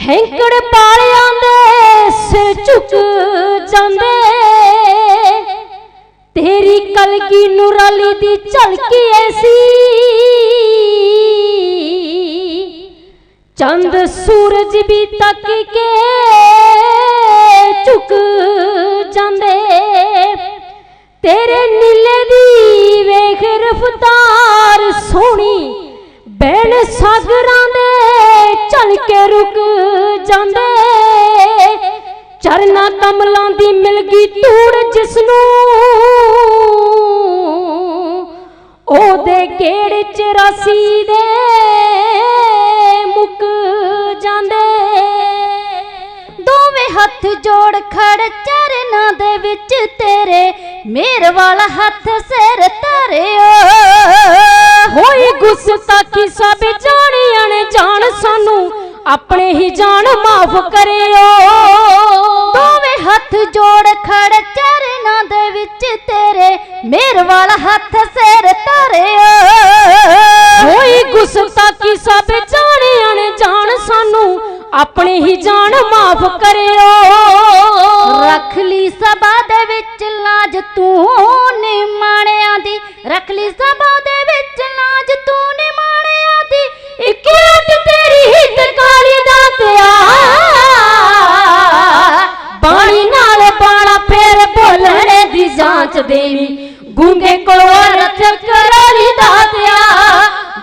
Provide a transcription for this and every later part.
हैंकड़ पालियां दे सिर झुक जांदे तेरी कलगी नूराली दी झलकी ऐसी चंद सूरज भी तक के झुक जांदे तेरे नीले दी वेख रफ्तार सोहनी बैन सागरां दे चल के रुक जांदे चरना कमलां दी मिल गई तूड़ जिसनू ओदे गेड़ चरासी दे मुक जांदे दोवें हथ जोड़ खड़ चरना दे विच तेरे मेर वाला हथ सिर धरियो होई गुस्ताखी सब जाने अनजान सानू अपने ही जान माफ करियो दोवें हथ जोड़ खड़ चरना दे विच तेरे मेर वाला हथ सिर धरियो होई गुस्ताखी सब जाने अनजान सानू अपने ही जान माफ करियो रख ली सभा दे विच लाज तू निमाणियां दी रख ली सभा दे विच लाज तू निमाणियां दी इक लट तेरी हित काली दातिया बाणी नाल बाणा फेर बोलणे दी जांच देवी गूंगे कोलों रथ कराली दातिया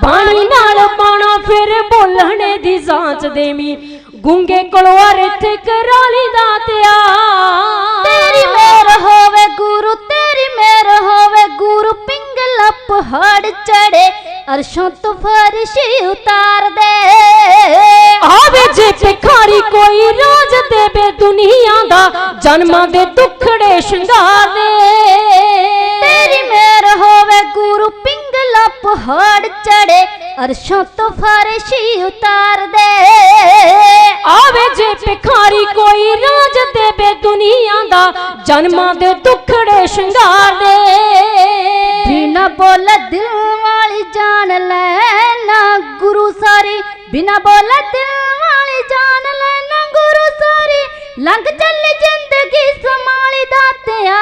बाणी नाल बाणा फेर बोलणे दी जांच देवी गूंगे कोलों रथ कराली दातिया तेरी मेर होवे गुरु पिंगला पहाड़ चढ़े अर्शों तो फर्शी उतार दे आवे जे भिखारी कोई राज देवे दुनिया दा जन्मां दे दुखड़े शंगार दे तेरी मेर होवे गुरु पिंगला पहाड़ चढ़े अर्शों तो फर्शी उतार दे आवे जे भिखारी कोई राज देवे दुनिया दा जन्मां दे दुखड़े शंगार दे बिना बोले दिल वाली जान लेना गुरु सारी बिना बोले दिल वाली जान लेना गुरु सारी लंघ चली जिंदगी संभाली दातिया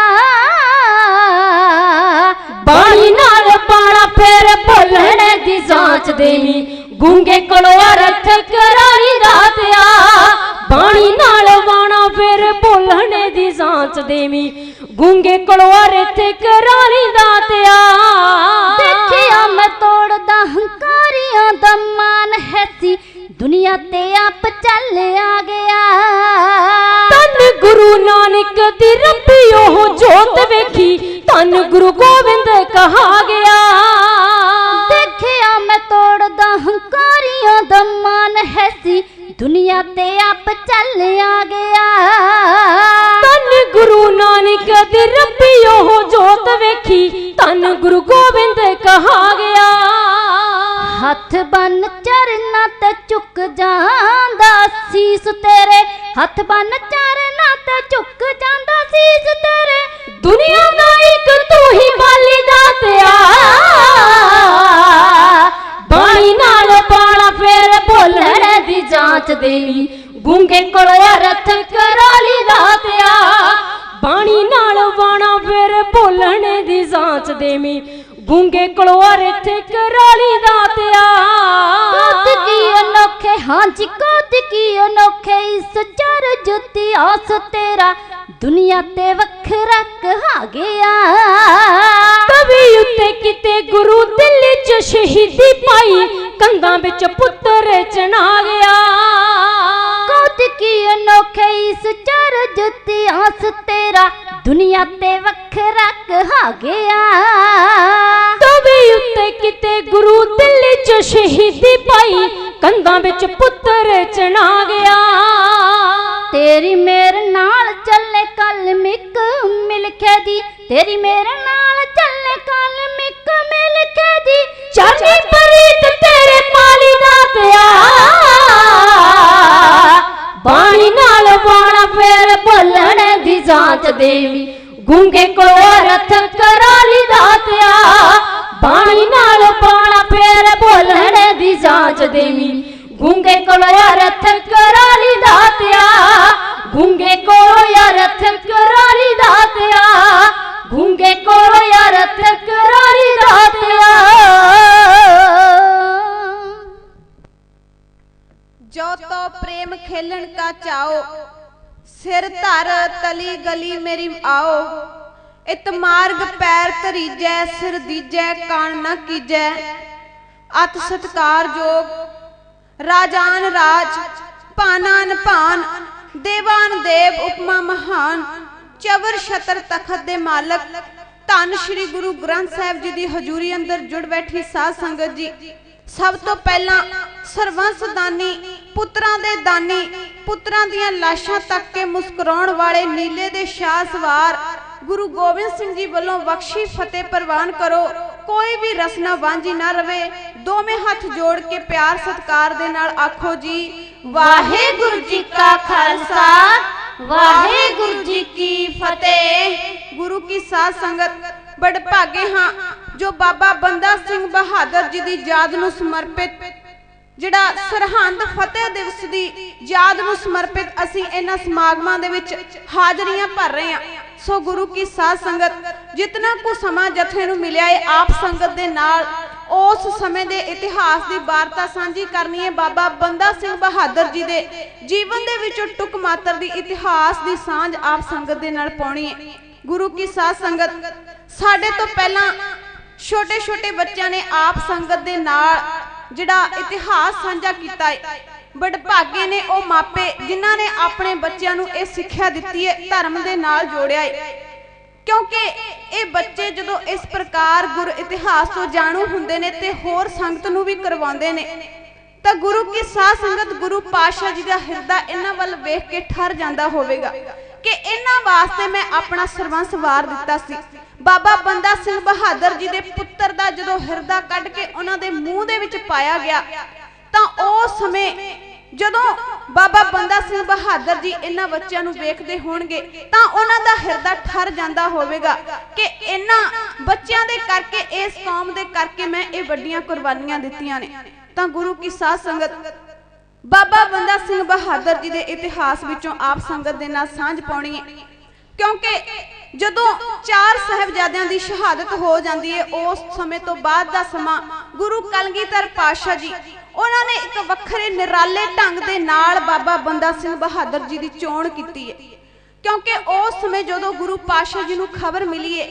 बाणी नाल बाणा फेर बोलणे दी जांच देवी गूंगे कोलों रथ कराली दातिया बाणी नाल बाणा फेर बोलणे दी जांच देवी गूंगे कोलों रथ कराली दातिया देखिया मैं तोड़दा हंकारियां दा मान हैसी दुनिया ते आप चल आ गया तन गुरु नानक दी रब्बियो जोत वेखी तन गुरु गोविंद कहा गया देखिया मैं तोड़दा हंकारियां दा मान हैसी दुनिया ते आप चल आ गया तन गुरु नानक दी रब्बियो जोत वेखी तन गुरु गोविंद कहा गया हथ बन चरना ते चुक जांदा सीस तेरे हथ बन चरना ते चुक जांदा सीस तेरे दुनिया दा इक तू ही बाली दातिया बाणी नाल बाणा फेर बोलणे दी जांच देवी गूंगे कोलों रथ कराली दातिया बाणी नाल बाणा फेर बोलणे दी जांच देवी गूंगे कोलों रथ कराली दातिया की अनोखे हाँ जी कोत की अनोखे इस चार जुती आस तेरा दुनिया ते वखरा कहा गया कभी उत्ते किते गुरु दिल च शहीदी पाई कंधां विच पुत्र चना गया कोत की अनोखे इस चार जुती आस तेरा दुनिया ते वखरा कहा गया कभी उत्ते किते गुरु दिल च शहीदी पाई कंधां विच पुत्र चना गया तेरी मेरे नाल चले कल मिक मिल के दी तेरी मेरे नाल चले कल मिक मिल के दी चरनी परीत तेरे पाली दातिया बाणी नाल बाणा फेर बोलणे दी जांच देवी गूंगे कोलों रथ कराली दातिया बाणी नाल बाणा फेर बोलणे दी जांच देवी गूंगे कोलों रथ कराली सिर धर तली गली मेरी आओ, इत मार्ग पैर धरीजै, सिर दीजै कान न कीजै। अत सत्कार जोग राजान राज, भानान भान, देवान देव उपमा महान। चवर छतर तखत दे मालक धन श्री गुरु ग्रंथ साहिब जी दी हजूरी अंदर जुड़ बैठी साध संगत जी, सब तो पहला सरबंस दानी, पुत्रां दे दानी, पुत्रां दियां लाशां तक के मुस्कुराउण वाले नीले दे शाह सवार गुरु गोबिंद सिंह जी वालों बख्शी फतेह प्रवान करो। कोई भी रसना वांझी ना रवे। दोवें हाथ जोड़ के प्यार सत्कार दे नाल आखो जी वाहेगुरु जी का खालसा, वाहेगुरु जी की फतेह। गुरु की साध संगत बड़ भागे हाँ जो बाबा बंदा सिंह बहादुर जी की याद नूं समर्पित जिहड़ा सरहंद फतेह दिवस की याद नूं समर्पित असीं इन्हां समागमां दे विच हाजरियां भर रहे हैं। सो गुरु की साध संगत जितना कुछ समा जथे नूं मिलिया है आप संगत दे नाल उस समय दे इतिहास की वार्ता सांझी करनी है। बाबा बंदा सिंह बहादुर जी दे जीवन दे विचों टुक मात्र दी इतिहास की सांझ आप संगत दे नाल पाउणी है। गुरु की साध संगत साडे तो पहला छोटे छोटे बच्चों ने आप संगत दे नाल जिहड़ा इतिहास साझा कीता है। बड़ भागे ने वो मापे जिन्हां ने अपने बच्चों नूं इह सिक्ख्या दित्ती है, धर्म दे नाल जोड़िया है। क्योंकि ये बच्चे जदों इस प्रकार गुरु इतिहास तो जाणू हुंदे ने ते होर संगत नूं भी करवाउंदे ने तां गुरु की साध संगत गुरु पातशाह जी दा हिरदा इन्हां वल वेख के ठर जांदा होवेगा कि इन्हां वास्ते मैं अपना सरबंस वार दिता सी। बाबा बंदा सिंह बहादुर जी दे पुत्तर दा जदों हिरदा कढ के उन्हां दे मूंह दे विच पाया गया तां उस समय जदों बाबा बंदा सिंह बहादुर जी इन्हां बच्चों नूं वेखदे होणगे तां उन्हां दा हिरदा ठर जांदा होवेगा कि इन्हां बच्चों दे करके इस कौम दे करके मैं ये वड्डियां कुर्बानियां दित्तियां ने। तां गुरु की साध संगत बाबा बंदा सिंह बहादुर जी दे इतिहास विचों आप संगत दे नाल सांझ पाउणी है। क्योंकि जदों 4 साहिबजादियां दी शहादत हो जाती है उस समय तो बाद दा समा गुरु कलगीधर पातशाह जी उन्होंने एक वखरे निराले ढंग दे नाल बाबा बंदा सिंह बहादुर जी की चोण की है। क्योंकि उस समय जदों गुरु पातशाह जी नूं खबर मिली है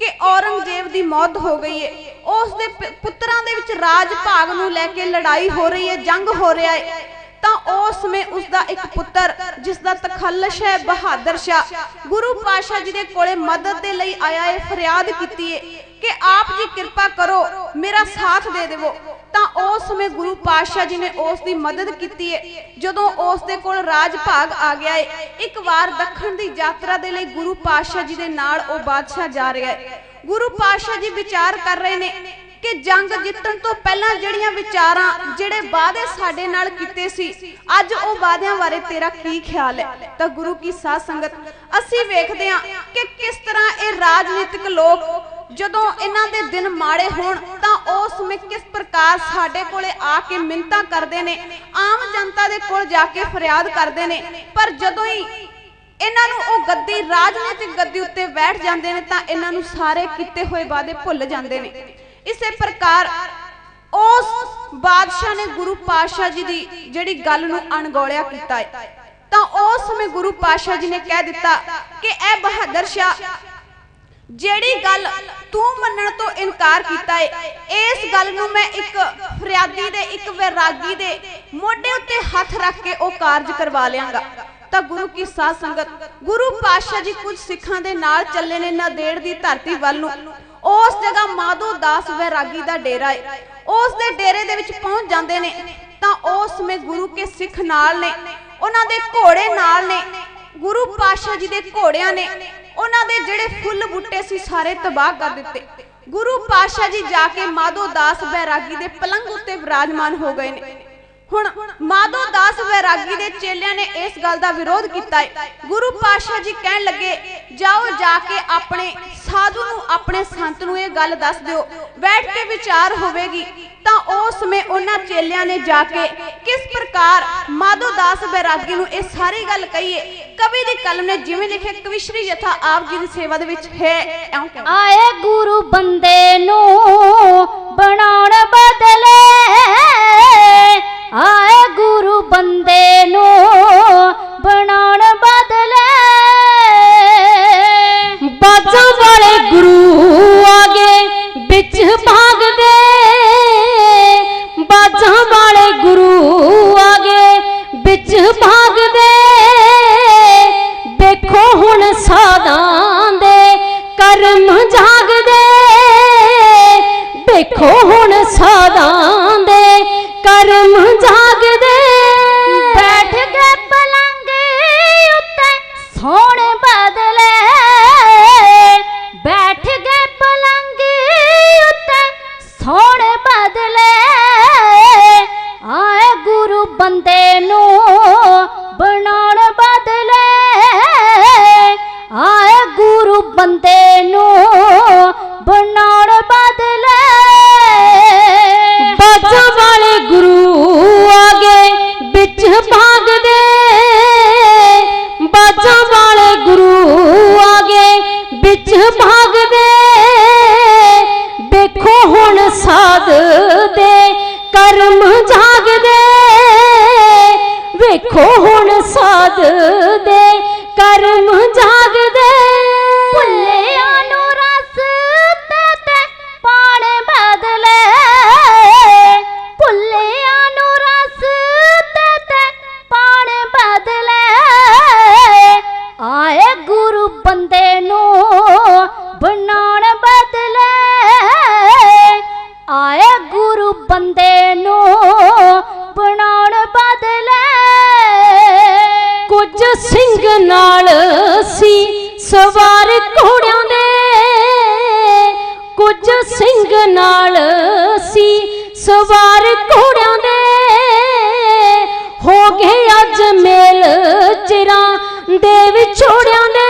कि औरंगजेब की मौत हो गई है, उस दे पुत्रां दे विच राज भाग नूं लैके लड़ाई हो रही है, जंग हो रहा है, तां उस समय उसका एक पुत्र जिसका तखल्लश है बहादुर शाह गुरु पातशाह जी दे कोले मदद दे लई आया है, फरियाद की है कि आप जी कृपा करो मेरा साथ दे देवो। तां उस समय गुरु पातशाह जी ने उसकी मदद की है। जदों उस दे कोल राज भाग आ गया है, एक बार दखण दी यात्रा दे लई गुरु पातशाह जी दे नाल ओ बादशाह जा रहा है। गुरु पातशाह जी विचार कर रहे ने कि जंग जितन तो पहला जड़ियां विचारां जिहड़े वादे साडे नाल कीते सी अज ओ वादियां बारे तेरा की ख्याल है। तां गुरु की साध संगत असीं वेखदे हां कि किस तरह ये राजनीतिक लोग जदों इन्हां दे दिन माड़े होण तां उस समय किस प्रकार साडे कोले आके मिन्नतां करदे ने, आम जनता दे कोल जाके फरियाद करदे ने, पर जदों ही इन्हां नूं ओ गद्दी राजनीतिक गद्दी उत्ते बैठ जांदे ने तां इन्हां नूं सारे कीते होए वादे भुल जांदे ने। इसे प्रकार उस बादशाह ने गुरु पातशाह जी दी जिहड़ी गल नूं अणगौलिया कीता है तां उस समय गुरु पातशाह जी ने कह दिता कि ऐ बहादुर शाह जिहड़ी गल तू मनण तो इनकार कीता है इस गल नूं मैं एक फरियादी दे एक वैरागी दे मोढे उत्ते हथ रख के ओ कारज करवा लियांगा। तां गुरु की साध संगत गुरु पातशाह जी कुछ सिखां दे नाल चले ने नादेड़ दी धरती वल नूं। उस जगह माधो दास वैरागी दा डेरा है, उस दे डेरे दे विच पहुंच जांदे ने तां उस में गुरु के सिख नाल ने, उन्हां दे घोड़े नाल ने, गुरु पातशाह जी दे घोड़ियां ने, उन्हां दे जिहड़े फुੱਲ बूटे सी सारे तबाह कर दिते। गुरु पातशाह जी जाके माधो दास वैरागी दे पलंग उत्ते विराजमान हो गए ने। हुण माधो दास वैरागी दे चेलियां ने इस गल दा विरोध कीता है। गुरु पातशाह जी कहन लगे जाओ जाके अपने साधु नूं अपने संत नूं ये गल दस दिओ, बैठ के विचार होवेगी। तां उस समय उन्हां चेलियां ने जाके किस प्रकार माधो दास वैरागी नूं ये सारी गल कही है। कवि दी कलम ने जिवें लिखे कविश्री यथा आप जी दी सेवा दे विच है आए गुरु बंदे नूं बनाउण बदले, आए गुरु बंदे नूं बनाउण बदले जागदे देखो हुण साधां दे कर्म जागदे बैठ गए पलंग उत्ते सौण बदले बैठ गए पलंग उत्ते सौण बदले आए गुरु बंदे नू बनाउण बदले आए गुरु बंदे नू बनाउण बदले बाजा वाले गुरु आगे बिच भाग दे बाजा वाले गुरु आगे बिच भाग दे देखो हुण साध दे कर्म जाग दे वेखो हुण साध दे कर्म जाग दे भुल्लिया नू रस ते पाण बदले भुल्लिया नू रस ते पाण बदले आए गुरु बंदे नू बनाउण बदले आए गुरु बंदे नू बनाउण बदले कुछ सिंह नाल सी सवार घोड़ियां दे कुछ सिंह नाल सी सवार घोड़ियां दे हो गए अज मेल चिरां दे विछोड़ियां दे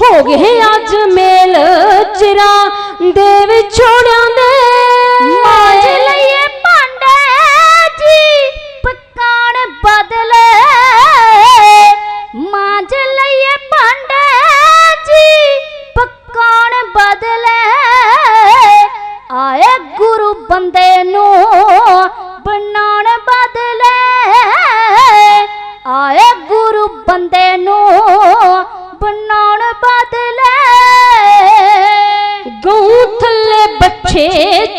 हो गए अज मेल चिरां दे विछोड़ियां दे मांज लईए भांडे जी पकाण बदले मांज लईए भांडे जी पकाण बदले आए गुरु बंदे नू बनाउण बदले आए गुरु बंदे नू बनाउण बदले गऊ थल्ले बच्चे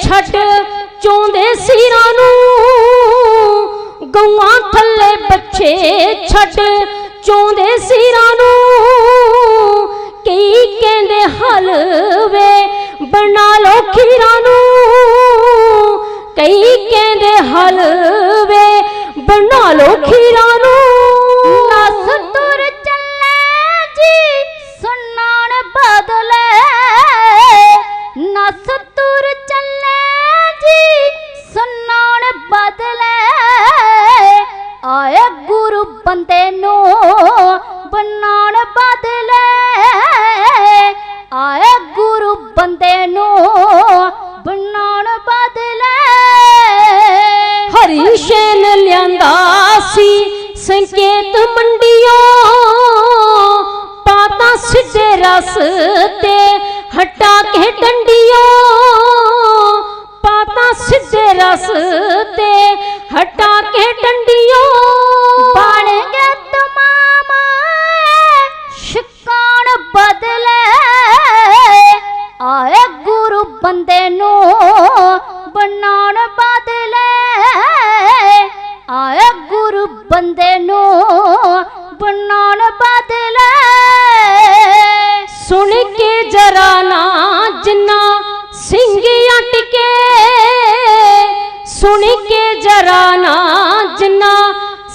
छड़ चोंदे सिरां नू गऊआं थल्ले बच्चे छड़ चोंदे सिरां नू कई कहंदे हलवे बना लो खीरां नू कई कहंदे हलवे बना लो खीरां नू नस तुर चले जी सुनाण बदले नस तुर चले जी सुनाण बदले आए गुरु बंदे नू बनाउण बदले आए गुरु बंदे नू बनाउण बदले हरी शैन लियांदा सी संकेत मंडियों पाता सिद्धे रस ते हटा के डंडियों पाता सिद्धे रस ते हटा के डंडियों बन गए तमाम शिकाण बदले आए गुरु बंदे नू बनाउण बदले आए गुरु बंदे नू बनाउण बदले सुन के जरा ना जिन्ना सिंह अटके सुन के जरा ना जिन्ना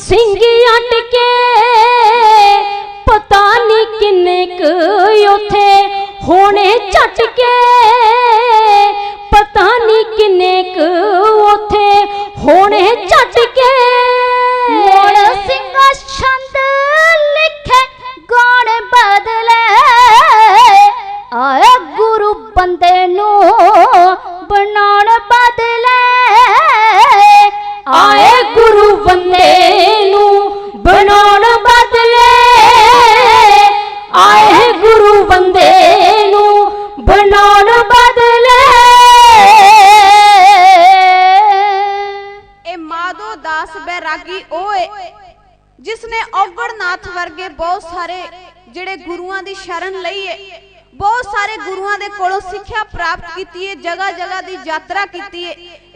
सिंह अटके पता नहीं किन्ने क उथे होने झटके पता नहीं किन्ने क उथे होने झटके मोड़ सिंह छंद लिखे गाण बदले आए गुरु बंदे नू बनाउण बदले आए गुरु बंदे नू बनाउण बदले आए गुरु बंदे नू बनाउण बदले ए माधो दास बैरागी ओए जिसने औगड़नाथ वर्गे बहुत सारे जिहड़े गुरुआं दी शरण लई है बहुत सारे गुरुआं दे कोलों सिक्ख्या प्राप्त कीती है जगह जगह दी यात्रा कीती है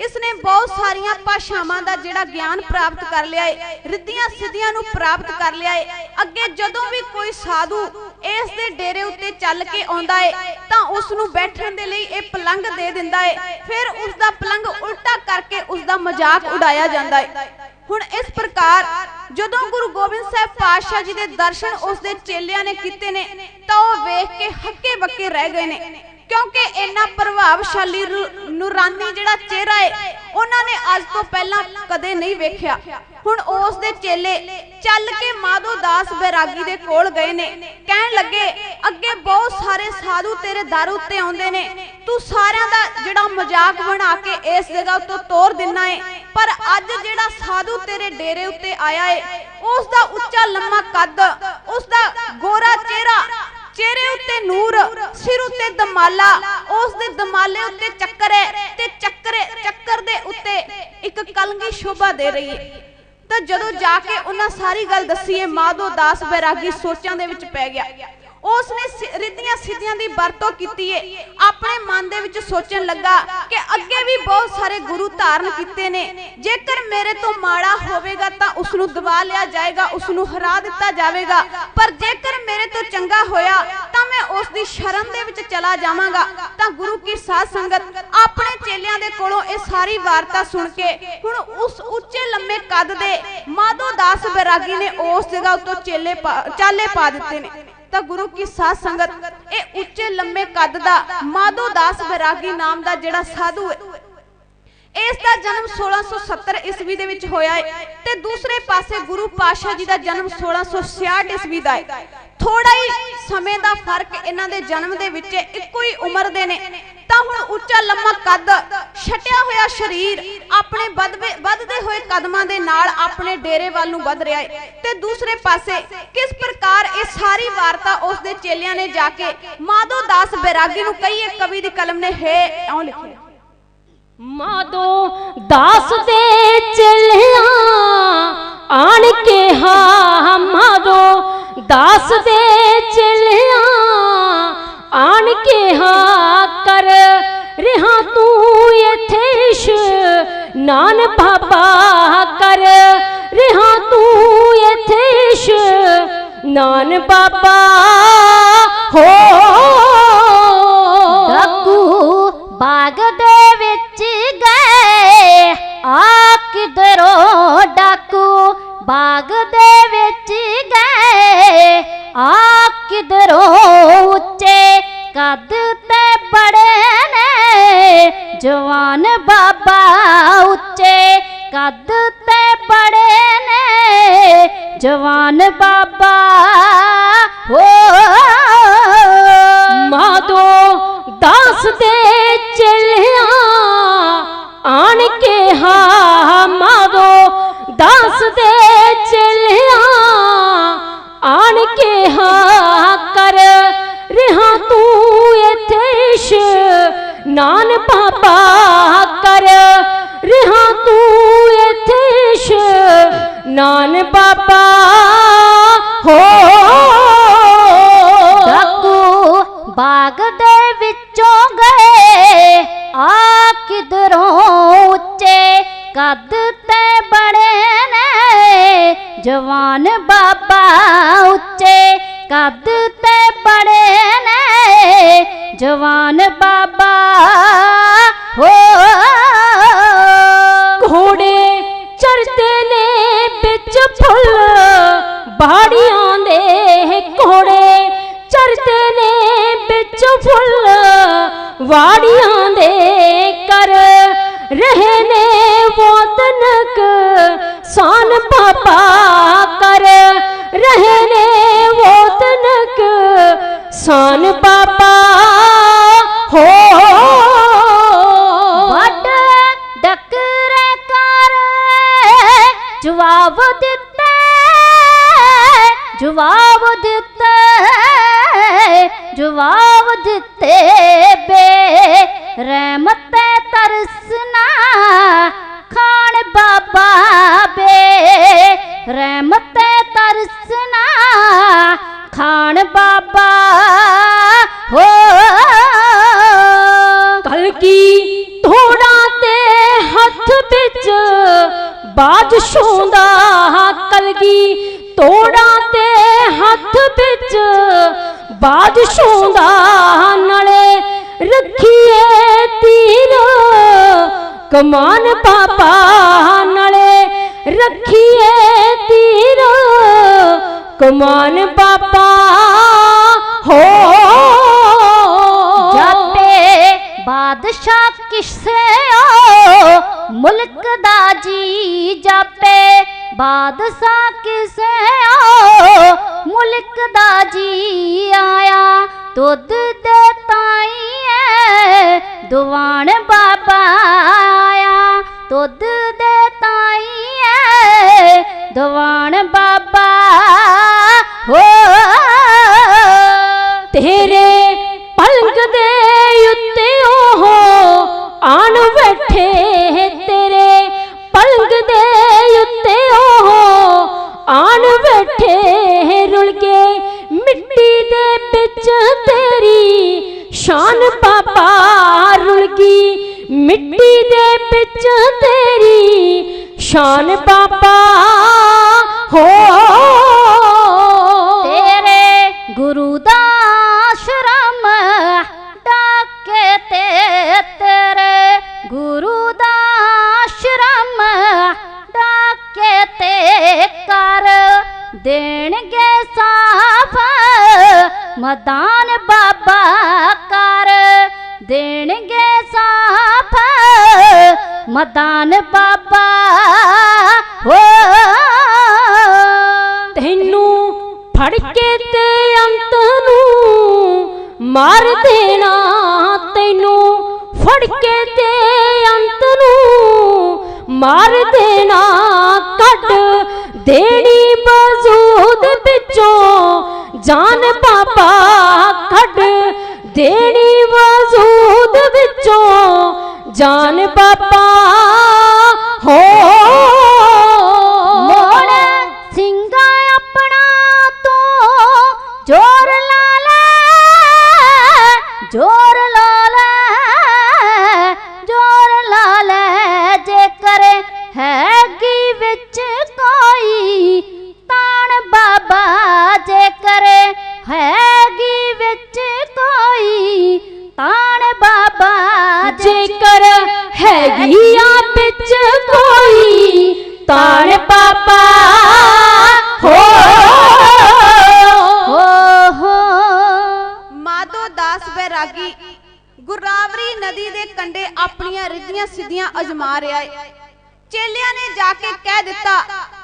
इसने बहुत सारियां भाषावां दा जिहड़ा ज्ञान प्राप्त कर लिया है रिद्धियां सिद्धियां नूं प्राप्त कर लिया है अगे जदों भी कोई साधु ਇਸ ਦੇ ਡੇਰੇ ਉੱਤੇ ਚੱਲ ਕੇ ਆਉਂਦਾ ਏ ਤਾਂ ਉਸ ਨੂੰ ਬੈਠਣ ਦੇ ਲਈ ਇਹ ਪਲੰਗ ਦੇ ਦਿੰਦਾ ਏ। ਫਿਰ ਉਸ ਦਾ ਪਲੰਗ ਉਲਟਾ ਕਰਕੇ ਉਸ ਦਾ ਮਜ਼ਾਕ ਉਡਾਇਆ ਜਾਂਦਾ ਏ। ਹੁਣ ਇਸ ਪ੍ਰਕਾਰ ਜਦੋਂ ਗੁਰੂ ਗੋਬਿੰਦ ਸਾਹਿਬ ਪਾਤਸ਼ਾਹ ਜੀ ਦੇ ਦਰਸ਼ਨ ਉਸ ਦੇ ਚੇਲਿਆਂ ਨੇ ਕੀਤੇ ਨੇ ਤਾਂ ਉਹ ਵੇਖ ਕੇ ਹੱਕੇ ਬੱਕੇ ਰਹਿ ਗਏ ਨੇ, क्योंकि इन्ना प्रभावशाली नूरानी जिहड़ा चेहरा है उन्होंने अज तो पहला कदे नहीं वेख्या। हुण उस दे चेले चल के माधो दास बैरागी दे कोल गए ने, कहन लगे अगे बहुत सारे साधु तेरे दर उत्ते आउंदे ने, तू सारियां दा जिहड़ा मजाक बना के इस जगह तो तोड़ दिना है, पर अज जिहड़ा साधु तेरे डेरे उत्ते आया है उस दा उच्चा लम्मा कद, उस दा गोरा चेहरा, चेहरे उत्ते नूर, सिर उत्ते दमाला, उस दे दमाले उत्ते चक्कर है ते चक्कर दे उत्ते एक कलंगी शोभा दे रही है। तो जदों जाके उन्हां सारी गल दसी है माधो दास बैरागी सोचां दे विच पै गया। उसने रिद्धियां सिद्धियां दी वरतों कीती है, अपने मन दे विच सोचण लगा कि अगे भी बहुत सारे गुरु धारण कीते ने, जेकर मेरे तो माड़ा होवेगा तां उसनूं दबा लिया जाएगा, उसनूं हरा दिता जाएगा, पर जेकर मेरे तो चंगा होया तां मैं उस दी शरण दे विच चला जावांगा। तां गुरु की साध संगत अपने चेलियां दे कोलों इह सारी वार्ता सुन के हुण उस उच्चे लम्मे कद दे माधो दास बैरागी ने उस जगह तो चाले पा दिते ने। तो गुरु की साध संगत ए उच्चे लम्मे कद दा माधो दास बैरागी नाम दा जिहड़ा साधु है, इसका जन्म 1670 ईस्वी दे विच होया है ते दूसरे पासे गुरु पातशाह जी दा जन्म 1666 ईस्वी दा है। थोड़ा ही समय दा फर्क इन्हां दे जन्म दे विच इक्को ही उम्र दे ने। तां हुण उच्चा लम्मा कद, छटिया होया शरीर अपने वधदे होए कदमां दे नाल अपने डेरे वाल नूं वध रिहा है ते दूसरे पासे किस प्रकार ये सारी वार्ता उस दे चेलियां ने जाके माधो दास बैरागी नूं कही। एक कवि दी कलम ने है इउं लिखिया, माधो दास दे चेलियां आण के हा, माधो दास दे चेलियां आण के हा, कर रिहा तू इथे नान बाबा, कर रिहा तू इथे नान बाबा हो। डाकू बाग दे विच गए आ किधरों, डाकू बाग दे विच गए आ किधरों, उच्चे कद ते बड़े ने जवान बाबा, उच्चे कद ते बड़े ने जवान बाबा हो। माधो दास दे चेलियां आण के हा, माधो दास दे चेलियां आण के हा, कर रिहा तू इथे नान बाबा, कर रिहा तू इथे नान बाबा हो। डाकू बाग दे विचों गए आ किधरों, उच्चे कद ते बड़े ने जवान बाबा, उच्चे कद ते बड़े ने जवान बाबा हो। घोड़े चरते ने बिच फुल बाड़ियां दे, घोड़े चरते ने बिच फुल वाड़ियां दे, कर रहे ने वो तनक सान बाबा, कर रहे ने वो तनक सान बाबा हो। वड डकरे कर जवाब दिते, जवाब दिते, जवाब दिते, बे रहमत तरसना खान बाबा, बे रहमत तरसना खान बाबा हो। कलगी थोड़ा ते हथ बिच बादशाह दा, कलगी थोड़ा ते हथ बिच ਬਾਦਸ਼ਾਹ ਦਾ ਨਾਲੇ ਰੱਖੀਏ ਤੀਰ ਕਮਾਨ ਬਾਬਾ ਨਾਲੇ ਰੱਖੀਏ ਤੀਰ ਕਮਾਨ ਬਾਬਾ ਹੋ ਜਾਪੇ ਬਾਦਸ਼ਾਹ ਕਿਸੇ ਓ ਮੁਲਕ ਦਾ ਜੀ ਜਾਪੇ ਬਾਦਸ਼ਾਹ ਕਿਸੇ ਓ ਮੁਲਕ ਦਾ ਜੀ ਆਇਆ ਦੁੱਧ ਦੇ ਤਾਈਏ ਦੁਆਣ ਬਾਬਾ ਆਇਆ ਦੁੱਧ ਦੇ ਤਾਈਏ ਦੁਆਣ ਬਾਬਾ ਹੋ ਤੇਰੇ ਪਲੰਗ ਦੇ ਉੱਤੇ ਉਹ ਆਣ ਬੈਠੇ ਤੇਰੇ ਪਲੰਗ ਦੇ ਉੱਤੇ ਉਹ ਆਣ ਬੈਠੇ ਰੁਲ ਕੇ ਮਿੱਟੀ ਦੇ ਵਿੱਚ ਤੇਰੀ ਸ਼ਾਨ ਬਾਬਾ ਰੁਲ ਗਈ ਮਿੱਟੀ ਦੇ ਵਿੱਚ ਤੇਰੀ ਸ਼ਾਨ ਬਾਬਾ ਹੋ ਤੇਰੇ ਗੁਰੂ ਦਾ ਆਸ਼ਰਮ ਡਾਕੇ ਤੇ ਤੇਰੇ ਗੁਰੂ ਦਾ ਆਸ਼ਰਮ ਡਾਕੇ ਤੇ ਕਰ ਦੇਣਗੇ ਸਾਫ ਮਦਾਨ ਬਾਬਾ ਕਰ ਦੇਣਗੇ ਸਾਫ ਮਦਾਨ ਬਾਬਾ ਹੋ ਤੈਨੂੰ ਫੜ ਕੇ ਤੇ ਅੰਤ ਨੂੰ ਮਾਰ ਦੇਣਾ ਤੈਨੂੰ ਫੜ ਕੇ ਤੇ ਅੰਤ ਨੂੰ ਮਾਰ ਦੇਣਾ ਕੱਢ ਦੇਣੀ ਵਜੂਦ ਵਿੱਚੋਂ ਜਾਨ ਬਾਬਾ ਕੱਢ ਦੇਣੀ ਵਜੂਦ ਵਿੱਚੋਂ ਜਾਨ ਬਾਬਾ ਹੋ ਮੋੜ ਸਿੰਘਾ ਆਪਣਾ ਤੂੰ ਜ਼ੋਰ ਲਾ ਲੈ ਜ਼ੋਰ ਲਾ ਲੈ ਜ਼ੋਰ ਲਾ ਲੈ ਜੇਕਰ ਹੈਗੀ ਵਿੱਚ ਕੋਈ ਤਾਣ ਬਾਬਾ ਜੇਕਰ ਹੈਗੀ ਵਿੱਚ ਕੋਈ ਤਾਣ ਬਾਬਾ ਜੇਕਰ ਹੈਗੀ ਆ ਵਿੱਚ ਕੋਈ ਤਾਣ ਬਾਬਾ ਹੋ ਮਾਧੋ ਦਾਸ ਬੈਰਾਗੀ ਗੁਰਾਵਰੀ ਨਦੀ ਦੇ ਕੰਢੇ ਆਪਣੀਆਂ ਰਿੱਧੀਆਂ ਸਿੱਧੀਆਂ ਅਜਮਾ ਰਿਹਾ ਏ ਚੇਲਿਆਂ ਨੇ ਜਾ ਕੇ ਕਹਿ ਦਿੱਤਾ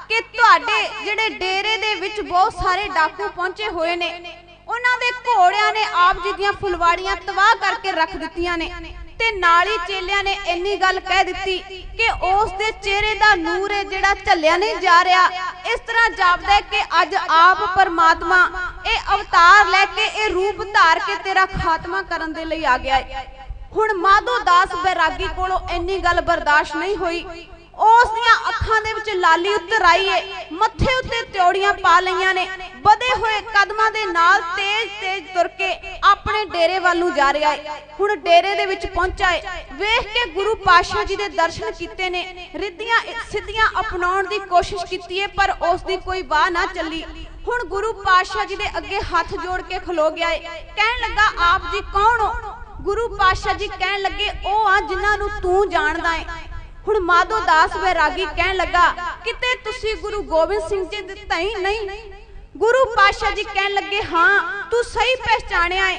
ਕਿ ਤੁਹਾਡੇ ਜਿਹੜੇ ਡੇਰੇ ਦੇ ਵਿੱਚ ਬਹੁਤ ਸਾਰੇ ਡਾਕੂ ਪਹੁੰਚੇ ਹੋਏ ਨੇ ਉਹਨਾਂ ਦੇ ਘੋੜਿਆਂ ਨੇ ਆਪ ਜੀ ਦੀਆਂ ਫੁਲਵਾੜੀਆਂ ਤਬਾਹ ਕਰਕੇ ਰੱਖ ਦਿੱਤੀਆਂ ਨੇ ਤੇ ਨਾਲ ਹੀ ਚੇਲਿਆਂ ਨੇ ਇੰਨੀ ਗੱਲ ਕਹਿ ਦਿੱਤੀ ਕਿ ਉਸ ਦੇ ਚਿਹਰੇ ਦਾ ਨੂਰ ਹੈ ਜਿਹੜਾ ਝੱਲਿਆ ਨਹੀਂ ਜਾ ਰਿਹਾ ਇਸ ਤਰ੍ਹਾਂ ਜਾਪਦਾ ਹੈ ਕਿ ਅੱਜ ਆਪ ਪਰਮਾਤਮਾ ਇਹ ਅਵਤਾਰ ਲੈ ਕੇ ਇਹ ਰੂਪ ਧਾਰ ਕੇ ਤੇਰਾ ਖਾਤਮਾ ਕਰਨ ਦੇ ਲਈ ਆ ਗਿਆ ਹੈ। ਹੁਣ ਮਾਧੋ ਦਾਸ ਬੈਰਾਗੀ ਕੋਲੋਂ ਇੰਨੀ ਗੱਲ ਬਰਦਾਸ਼ਤ ਨਹੀਂ ਹੋਈ ਉਸ ਦੀਆਂ ਅੱਖਾਂ ਦੇ ਵਿੱਚ ਲਾਲੀ ਉਤਰ ਆਈ ਏ ਮੱਥੇ ਉੱਤੇ ਤਿਉੜੀਆਂ ਪਾ ਲਈਆਂ ਨੇ ਵਧੇ ਹੋਏ ਕਦਮਾਂ ਦੇ ਨਾਲ ਤੇਜ਼ ਤੁਰ ਕੇ ਆਪਣੇ ਡੇਰੇ ਵੱਲ ਨੂੰ ਜਾ ਰਿਹਾ ਏ ਹੁਣ ਡੇਰੇ ਦੇ ਵਿੱਚ ਪਹੁੰਚਾ ਏ ਵੇਖ ਕੇ ਗੁਰੂ ਪਾਤਸ਼ਾਹ ਜੀ ਦੇ ਦਰਸ਼ਨ ਕੀਤੇ ਨੇ ਰਿੱਧੀਆਂ ਸਿੱਧੀਆਂ ਅਪਣਾਉਣ ਦੀ ਕੋਸ਼ਿਸ਼ ਕੀਤੀ ਏ ਪਰ ਉਸ ਦੀ ਕੋਈ ਵਾਹ ਨਾ ਚੱਲੀ ਹੁਣ ਗੁਰੂ ਪਾਤਸ਼ਾਹ ਜੀ ਦੇ ਅੱਗੇ ਹੱਥ ਜੋੜ ਕੇ ਖਲੋ ਗਿਆ ਏ ਕਹਿਣ ਲੱਗਾ ਆਪ ਜੀ ਕੌਣ ਹੋ ਗੁਰੂ ਪਾਤਸ਼ਾਹ ਜੀ ਕਹਿਣ ਲੱਗੇ ਉਹ ਆ ਜਿਨ੍ਹਾਂ ਨੂੰ ਤੂੰ ਜਾਣਦਾ ਏ ਹੁਣ ਮਾਧੋ ਦਾਸ ਬੈਰਾਗੀ ਕਹਿਣ ਲੱਗਾ ਕਿਤੇ ਤੁਸੀਂ ਗੁਰੂ ਗੋਬਿੰਦ ਸਿੰਘ ਜੀ ਦੇ ਧਈ ਨਹੀਂ ਗੁਰੂ ਪਾਤਸ਼ਾਹ ਜੀ ਕਹਿਣ ਲੱਗੇ ਹਾਂ ਤੂੰ ਸਹੀ ਪਹਿਚਾਣਿਆ ਏ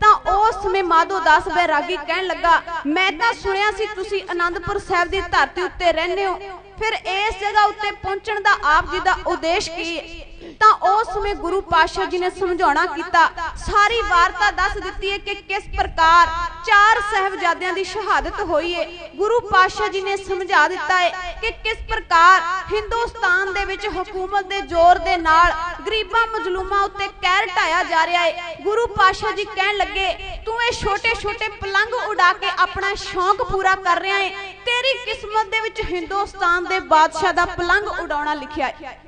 ਤਾਂ ਉਸ ਸਮੇਂ ਮਾਧੋ ਦਾਸ ਬੈਰਾਗੀ ਕਹਿਣ ਲੱਗਾ ਮੈਂ ਤਾਂ ਸੁਣਿਆ ਸੀ ਤੁਸੀਂ ਆਨੰਦਪੁਰ ਸਾਹਿਬ ਦੀ ਧਰਤੀ ਉੱਤੇ ਰਹਿੰਦੇ ਹੋ ਫਿਰ ਇਸ ਜਗ੍ਹਾ ਉੱਤੇ ਪਹੁੰਚਣ ਦਾ ਆਪ ਜੀ ਦਾ ਉਦੇਸ਼ ਕੀ ਹੈ ਤਾਂ ਉਸ ਸਮੇਂ ਗੁਰੂ ਪਾਤਸ਼ਾਹ ਜੀ ਨੇ ਸਮਝਾਉਣਾ ਕੀਤਾ ਸਾਰੀ ਵਾਰਤਾ ਦੱਸ ਦਿੱਤੀ ਹੈ ਕਿ ਕਿਸ ਪ੍ਰਕਾਰ ਚਾਰ ਸਾਹਿਬਜ਼ਾਦਿਆਂ ਦੀ ਸ਼ਹਾਦਤ ਹੋਈ ਹੈ ਗੁਰੂ ਪਾਤਸ਼ਾਹ ਜੀ ਨੇ ਸਮਝਾ ਦਿੱਤਾ ਹੈ ਕਿ ਕਿਸ ਪ੍ਰਕਾਰ ਹਿੰਦੁਸਤਾਨ ਦੇ ਵਿੱਚ ਹਕੂਮਤ ਦੇ ਜ਼ੋਰ ਦੇ ਨਾਲ ਗਰੀਬਾਂ ਮਜ਼ਲੂਮਾਂ ਉੱਤੇ ਕਹਿਰ ਢਾਇਆ ਜਾ ਰਿਹਾ ਹੈ ਗੁਰੂ ਪਾਤਸ਼ਾਹ ਜੀ ਕਹਿਣ ਲੱਗੇ ਤੂੰ ਇਹ ਛੋਟੇ ਛੋਟੇ ਪਲੰਗ ਉਡਾ ਕੇ ਆਪਣਾ ਸ਼ੌਂਕ ਪੂਰਾ ਕਰ ਰਿਹਾ ਹੈ ਤੇਰੀ ਕਿਸਮਤ ਦੇ ਵਿੱਚ ਹਿੰਦੁਸਤਾਨ ਦੇ ਬਾਦਸ਼ਾਹ ਦਾ ਪਲੰਗ ਉਡਾਉਣਾ ਲਿਖਿਆ ਹੈ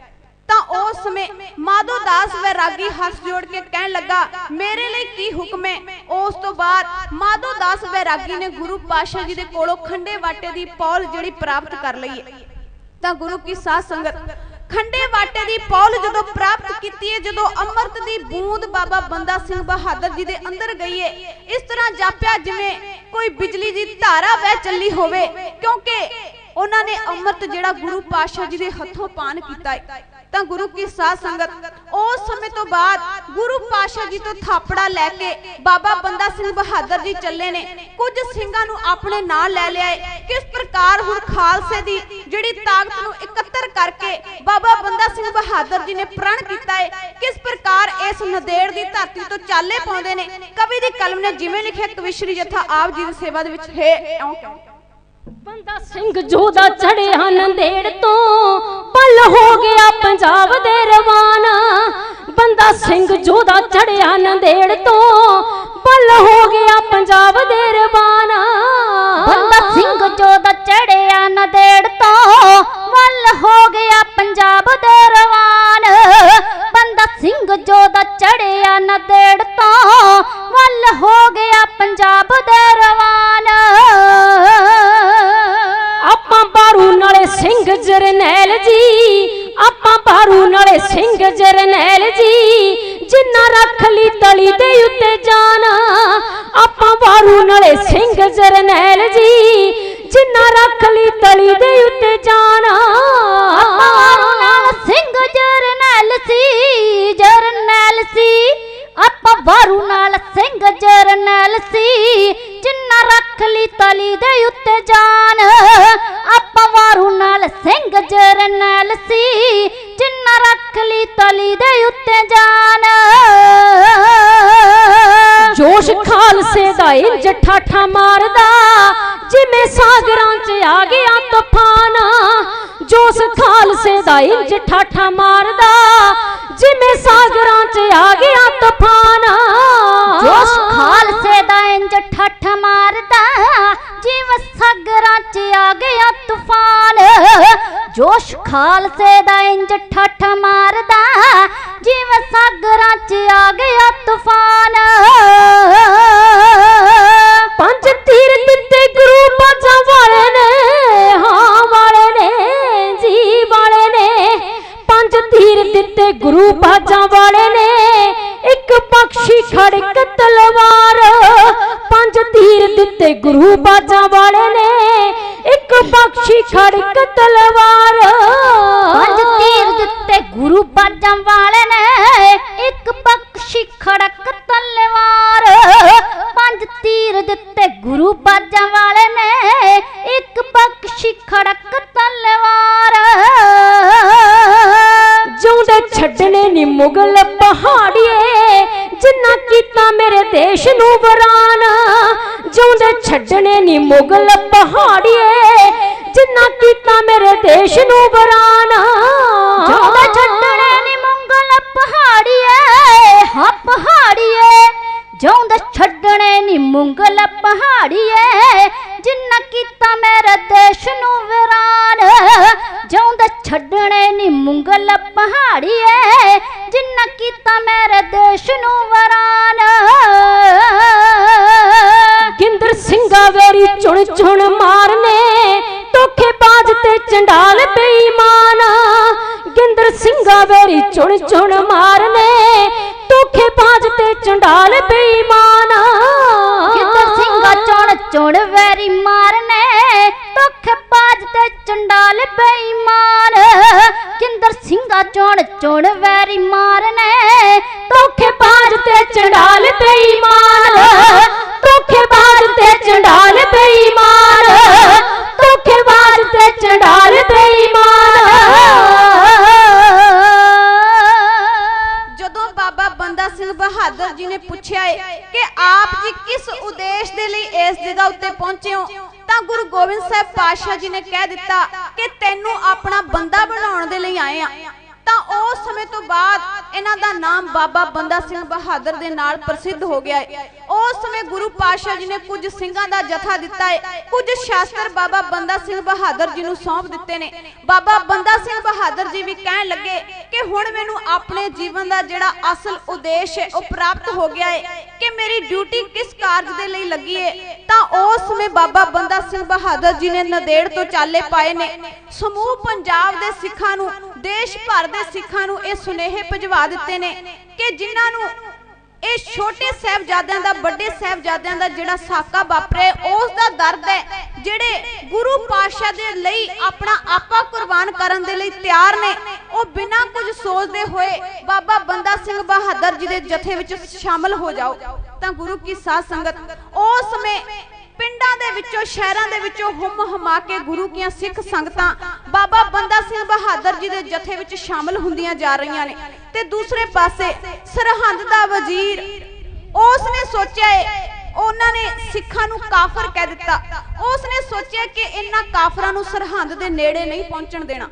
ਤਾਂ ਉਸ ਸਮੇਂ ਮਾਧੋ ਦਾਸ ਬੈਰਾਗੀ ਹੱਥ ਜੋੜ ਕੇ ਕਹਿਣ ਲੱਗਾ ਮੇਰੇ ਲਈ ਕੀ ਹੁਕਮ ਹੈ ਉਸ ਤੋਂ ਬਾਅਦ ਮਾਧੋ ਦਾਸ ਬੈਰਾਗੀ ਨੇ ਗੁਰੂ ਪਾਤਸ਼ਾਹ ਜੀ ਦੇ ਕੋਲੋਂ ਖੰਡੇ ਵਾਟੇ ਦੀ ਪੌਲ ਜਿਹੜੀ ਪ੍ਰਾਪਤ ਕਰ ਲਈ ਹੈ ਤਾਂ ਗੁਰੂ ਕੀ ਸਾਧ ਸੰਗਤ खंडे वाटे दी पौल जदों प्राप्त कीती है, जदों अमृत दी बूंद बाबा बंदा सिंह बहादुर जी दे अंदर गई है, इस तरह जापिया जिवें कोई बिजली दी धारा वह चली होवे, क्योंकि उन्होंने अमृत जिहड़ा गुरु पातशाह जी दे हथों पान कीता है। तां गुरु की साध संगत उस समय तो बाद गुरु पातशाह जी तो थापड़ा लैके बाबा बंदा सिंह बहादुर जी चले ने, कुछ सिंघां नूं अपने नाल लै लिया है। किस प्रकार हुण खालसे दी जिहड़ी ताकत नूं इकत्तर करके बाबा बंदा सिंह बहादुर जी ने प्रण कीता है, किस प्रकार इस नदेड़ दी धरती तो चाले पाउंदे ने। कवि दी कलम ने जिवें लिखिआ, कविश्री जथा आप जी दी सेवा दे विच है क्यों बंदा सिंह जोधा चढ़िया नंदेड़ तो पल हो गया पंजाब दे रवाना। बंदा सिंह जोधा चढ़िया नंदेड़ तो पल हो गया पंजाब दे रवाना। बंदा सिंह जोधा चढ़िया नंदेड़ तो पल हो गया पंजाब दे रवाना। बंदा सिंह जोधा चढ़िया नंदेड़ तो पल हो गया पंजाब दे रवाना। आपां बारू नाले सिंह जरनैल जी, आपां बारू नाले सिंह जरनैल जी, जिन्ना रख ली तली दे उत्ते जान। आपां बारू नाले सिंह जरनैल जी, जिन्ना रख ली तली दे उत्ते जान। सिंह जरनैल सी, जरनैल सी, आपां बारू नाल सिंह जरनैल सी, जिन्ना रख ली तली दे उत्ते जान। आपां बारू नाल सिंह जरनैल सी, जिन्ना रख ली तली दे उत्ते जान। जोश खालसे दा इंज ठाठा मारदा, जिमें सागरां च आ गया तूफान। जोश खालसे दा इंज ठाठा मारदा, जिमें सागरां च आ गया तूफान। जोश खालसे दा इंज ठाठा मारदा, जिवें सागरां च आ गया तूफान। जोश खालसे दा इंज ठाठा मारदा, जिवें सागरां च आ गया तूफान। पंज तीर दिते गुरु बाजा वाले ने, हाँ वाले ने जी वाले ने। पंज तीर दिते गुरु बाजा वाले ने, एक पक्षी खड़क तलवार। पंज तीर दिते गुरु बाजा वाले ने, एक पक्षी खड़क तलवार। पंज तीर दिते गुरु बाजा वाले ने, एक पक्षी खड़क तलवार। पंज तीर दिते गुरु बाजा वाले ने, एक पक्षी खड़क तलवार। जोंदे छड्डने नी मुगल पहाड़िए, जिन्ना कीता मेरे देश नू वरान। जोंदे छड्डने नी मुगल पहाड़िए, जिन्ना कीता मेरे देश नू वरान। जोंदे छड्डने नी मुगल पहाड़िए, हाँ पहाड़िए। जोंदे छड्डने नी मुगल पहाड़िए, जिन्ना कीता मेरे देश नू वरान। जोंदे छड्डने नी मुगल पहाड़िए, जिन्ना कीता मेरे देश नू वरान। गिंदर सिंगा वेरी चुन चुन मारने, धोखेबाज ते चंडाल बेईमान। गिंदर सिंगा वेरी चुन चुन मारने, धोखेबाज ते चंडाल बेईमान। गिंदर सिंगा चुन चुन वेरी मारने, धोखेबाज ते चंडाल बेईमान। गिंदर सिंगा चुन चुन वेरी मारने, धोखेबाज ते चंडाल बेईमान। धोखेबाज ते चंडाल बेईमान। धोखेबाज ते चंडाल बेईमान। जदों बाबा बंदा सिंह बहादुर जी ने पूछा है कि आप जी किस उद्देश्य के लिए इस जगह उत्ते पहुंचे हो, तां गुरु गोबिंद साहब पातशाह जी ने कह दिता कि तैनू अपना बंदा बनाउण दे लई आए आ। तां उस समय तो बाद इन्हां दा नाम बाबा बंदा सिंह बहादुर दे नाल प्रसिद्ध हो गया है। उस समय गुरु पातशाह जी ने कुछ सिंघां दा जथा दिता है, कुछ शास्त्र बाबा बंदा सिंह बहादुर जी नूं सौंप दिते ने। बाबा बंदा सिंह बहादुर जी भी कहण लगे कि हुण मैनूं अपने जीवन दा जिहड़ा असल उद्देश है वह प्राप्त हो गया है कि मेरी ड्यूटी किस कार्य दे लई लगी है। तां उस समय बाबा बंदा सिंह बहादुर जी ने नदेड़ तो चाले पाए ने। समूह पंजाब दे सिखां नूं ਦੇਸ਼ ਭਰ ਦੇ ਸਿੱਖਾਂ ਨੂੰ ਇਹ ਸੁਨੇਹੇ ਭਿਜਵਾ ਦਿੱਤੇ ਨੇ ਕਿ ਜਿਨ੍ਹਾਂ ਨੂੰ ਇਹ ਛੋਟੇ ਸਾਹਿਬਜ਼ਾਦਿਆਂ ਦਾ ਵੱਡੇ ਸਾਹਿਬਜ਼ਾਦਿਆਂ ਦਾ ਜਿਹੜਾ ਸਾਕਾ ਵਾਪਰਿਆ ਉਸ ਦਾ ਦਰਦ ਹੈ, ਜਿਹੜੇ ਗੁਰੂ ਪਾਤਸ਼ਾਹ ਦੇ ਲਈ ਆਪਣਾ ਆਪਾ ਕੁਰਬਾਨ ਕਰਨ ਦੇ ਲਈ ਤਿਆਰ ਨੇ, ਉਹ ਬਿਨਾਂ ਕੁਝ ਸੋਚਦੇ ਹੋਏ ਬਾਬਾ ਬੰਦਾ ਸਿੰਘ ਬਹਾਦਰ ਜੀ ਦੇ ਜਥੇ ਵਿੱਚ ਸ਼ਾਮਲ ਹੋ ਜਾਓ। ਤਾਂ ਗੁਰੂ ਕੀ ਸਾਧ ਸੰਗਤ ਉਸ ਸਮੇਂ ਪਿੰਡਾਂ ਦੇ ਵਿੱਚੋਂ ਸ਼ਹਿਰਾਂ ਦੇ ਵਿੱਚੋਂ ਹੁਮ ਹਮਾ ਕੇ ਗੁਰੂ ਕੀਆਂ ਸਿੱਖ ਸੰਗਤਾਂ ਬਾਬਾ ਬੰਦਾ ਸਿੰਘ ਬਹਾਦਰ ਜੀ ਦੇ ਜਥੇ ਵਿੱਚ ਸ਼ਾਮਲ ਹੁੰਦੀਆਂ ਜਾ ਰਹੀਆਂ ਨੇ। ਤੇ ਦੂਸਰੇ ਪਾਸੇ ਸਰਹੰਦ ਦਾ ਵਜ਼ੀਰ ਉਸ ਨੇ ਸੋਚਿਆ ਉਹਨਾਂ ਨੇ ਸਿੱਖਾਂ ਨੂੰ ਕਾਫਰ ਕਹਿ ਦਿੱਤਾ। ਉਸ ਨੇ ਸੋਚਿਆ ਕਿ ਇਹਨਾਂ ਕਾਫਰਾਂ ਨੂੰ ਸਰਹੰਦ ਦੇ ਨੇੜੇ ਨਹੀਂ ਪਹੁੰਚਣ ਦੇਣਾ,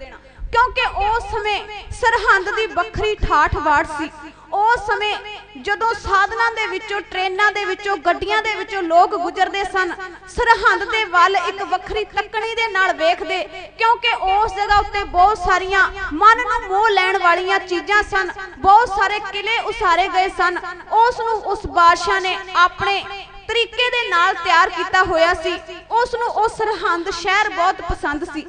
ਕਿਉਂਕਿ ਉਸ ਸਮੇਂ ਸਰਹੰਦ ਦੀ ਵੱਖਰੀ ਠਾਠ ਬਾਠ ਸੀ। ਉਸ ਸਮੇਂ ਜਦੋਂ ਸਾਧਨਾਂ ਦੇ ਵਿੱਚੋਂ ਟ੍ਰੇਨਾਂ ਦੇ ਵਿੱਚੋਂ ਗੱਡੀਆਂ ਦੇ ਵਿੱਚੋਂ ਲੋਕ ਗੁਜ਼ਰਦੇ ਸਨ, ਸਰਹੰਦ ਦੇ ਵੱਲ ਇੱਕ ਵੱਖਰੀ ਤੱਕਣੀ ਦੇ ਨਾਲ ਵੇਖਦੇ, ਕਿਉਂਕਿ ਉਸ ਜਗ੍ਹਾ ਉੱਤੇ ਬਹੁਤ ਸਾਰੀਆਂ ਮਨ ਨੂੰ ਮੋਹ ਲੈਣ ਵਾਲੀਆਂ ਚੀਜ਼ਾਂ ਸਨ, ਬਹੁਤ ਸਾਰੇ ਕਿਲੇ ਉਸਾਰੇ ਗਏ ਸਨ। ਉਸ ਨੂੰ ਉਸ ਬਾਦਸ਼ਾਹ ਨੇ ਆਪਣੇ ਤਰੀਕੇ ਦੇ ਨਾਲ ਤਿਆਰ ਕੀਤਾ ਹੋਇਆ ਸੀ। ਉਸ ਨੂੰ ਉਹ ਸਰਹੰਦ ਸ਼ਹਿਰ ਬਹੁਤ ਪਸੰਦ ਸੀ।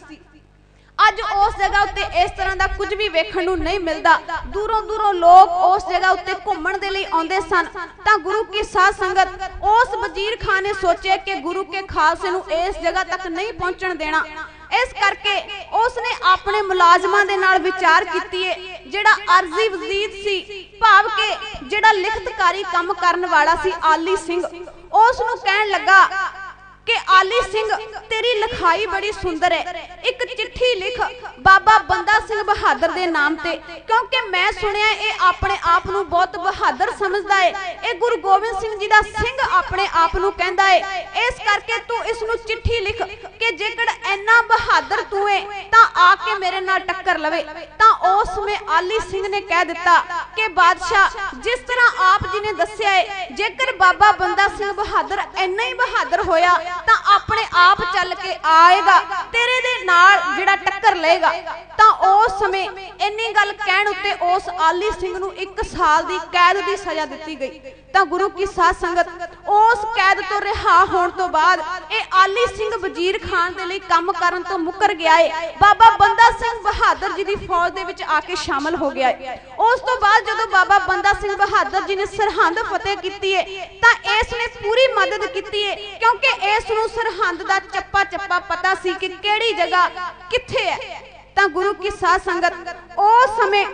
ਅੱਜ ਉਸ ਜਗ੍ਹਾ ਉੱਤੇ ਇਸ ਤਰ੍ਹਾਂ ਦਾ ਕੁਝ ਵੀ ਵੇਖਣ ਨੂੰ ਨਹੀਂ ਮਿਲਦਾ। ਦੂਰੋਂ ਦੂਰੋਂ ਲੋਕ ਉਸ ਜਗ੍ਹਾ ਉੱਤੇ ਘੁੰਮਣ ਦੇ ਲਈ ਆਉਂਦੇ ਸਨ। ਤਾਂ ਗੁਰੂ ਕੀ ਸਾਧ ਸੰਗਤ ਉਸ ਵਜ਼ੀਰ ਖਾਨ ਨੇ ਸੋਚਿਆ ਕਿ ਗੁਰੂ ਕੇ ਖਾਲਸੇ ਨੂੰ ਇਸ ਜਗ੍ਹਾ ਤੱਕ ਨਹੀਂ ਪਹੁੰਚਣ ਦੇਣਾ। ਇਸ ਕਰਕੇ ਉਸ ਨੇ ਆਪਣੇ ਮੁਲਾਜ਼ਮਾਂ ਦੇ ਨਾਲ ਵਿਚਾਰ ਕੀਤੀ ਹੈ। ਜਿਹੜਾ ਅਰਜ਼ੀ ਵਜ਼ੀਰ ਸੀ, ਭਾਵ ਕਿ ਜਿਹੜਾ ਲਿਖਤਕਾਰੀ ਕੰਮ ਕਰਨ ਵਾਲਾ ਸੀ ਆਲੀ ਸਿੰਘ, ਉਸ ਨੂੰ ਕਹਿਣ ਲੱਗਾ ਕਿ ਆਲੀ ਸਿੰਘ तेरी लिखाई बड़ी सुंदर है, एक चिट्ठी लिख बाबा बंदा सिंह बहादुर दे नाम ते, क्योंकि मैं सुनिया ये अपने आप नूं बहुत बहादुर समझदा है, ये गुरु गोबिंद सिंह जी दा सिंह अपने आप नूं कहंदा है। इस करके तू इस नूं चिट्ठी लिख कि जेकर इन्ना बहादुर तू है तां आके मेरे नाल टक्कर लवे। तां उस में आली सिंह ने कह दिता कि बादशाह जिस तरह आप जी ने दस्सिया है, जेकर बाबा बंदा सिंह बहादुर इन्ना ही बहादुर होया तां अपने आप चल के आएगा, तेरे दे नाल जिहड़ा टक्कर लेगा। तां उस समय इन्नी गल कहण उत्ते उस आली सिंह नूं 1 साल दी कैद दी सजा दित्ती गई। तां गुरु की साध संगत उस कैद तो रिहा होण तो बाद ये आली सिंह वजीर खान दे लई काम करन तो मुकर गया है, बाबा बंदा सिंह बहादुर जी दी फौज दे विच आके शामिल हो गया है। उस तो बाद जदों बाबा बंदा सिंह बहादुर जी ने सरहंद फतेह कीती है तां इस ने पूरी मदद कीती है, क्योंकि इस नूं सरहंद दा चप्पा चप्पा पता सी कि किहड़ी जगह कित्थे है। तां गुरु की साध संगत उस समय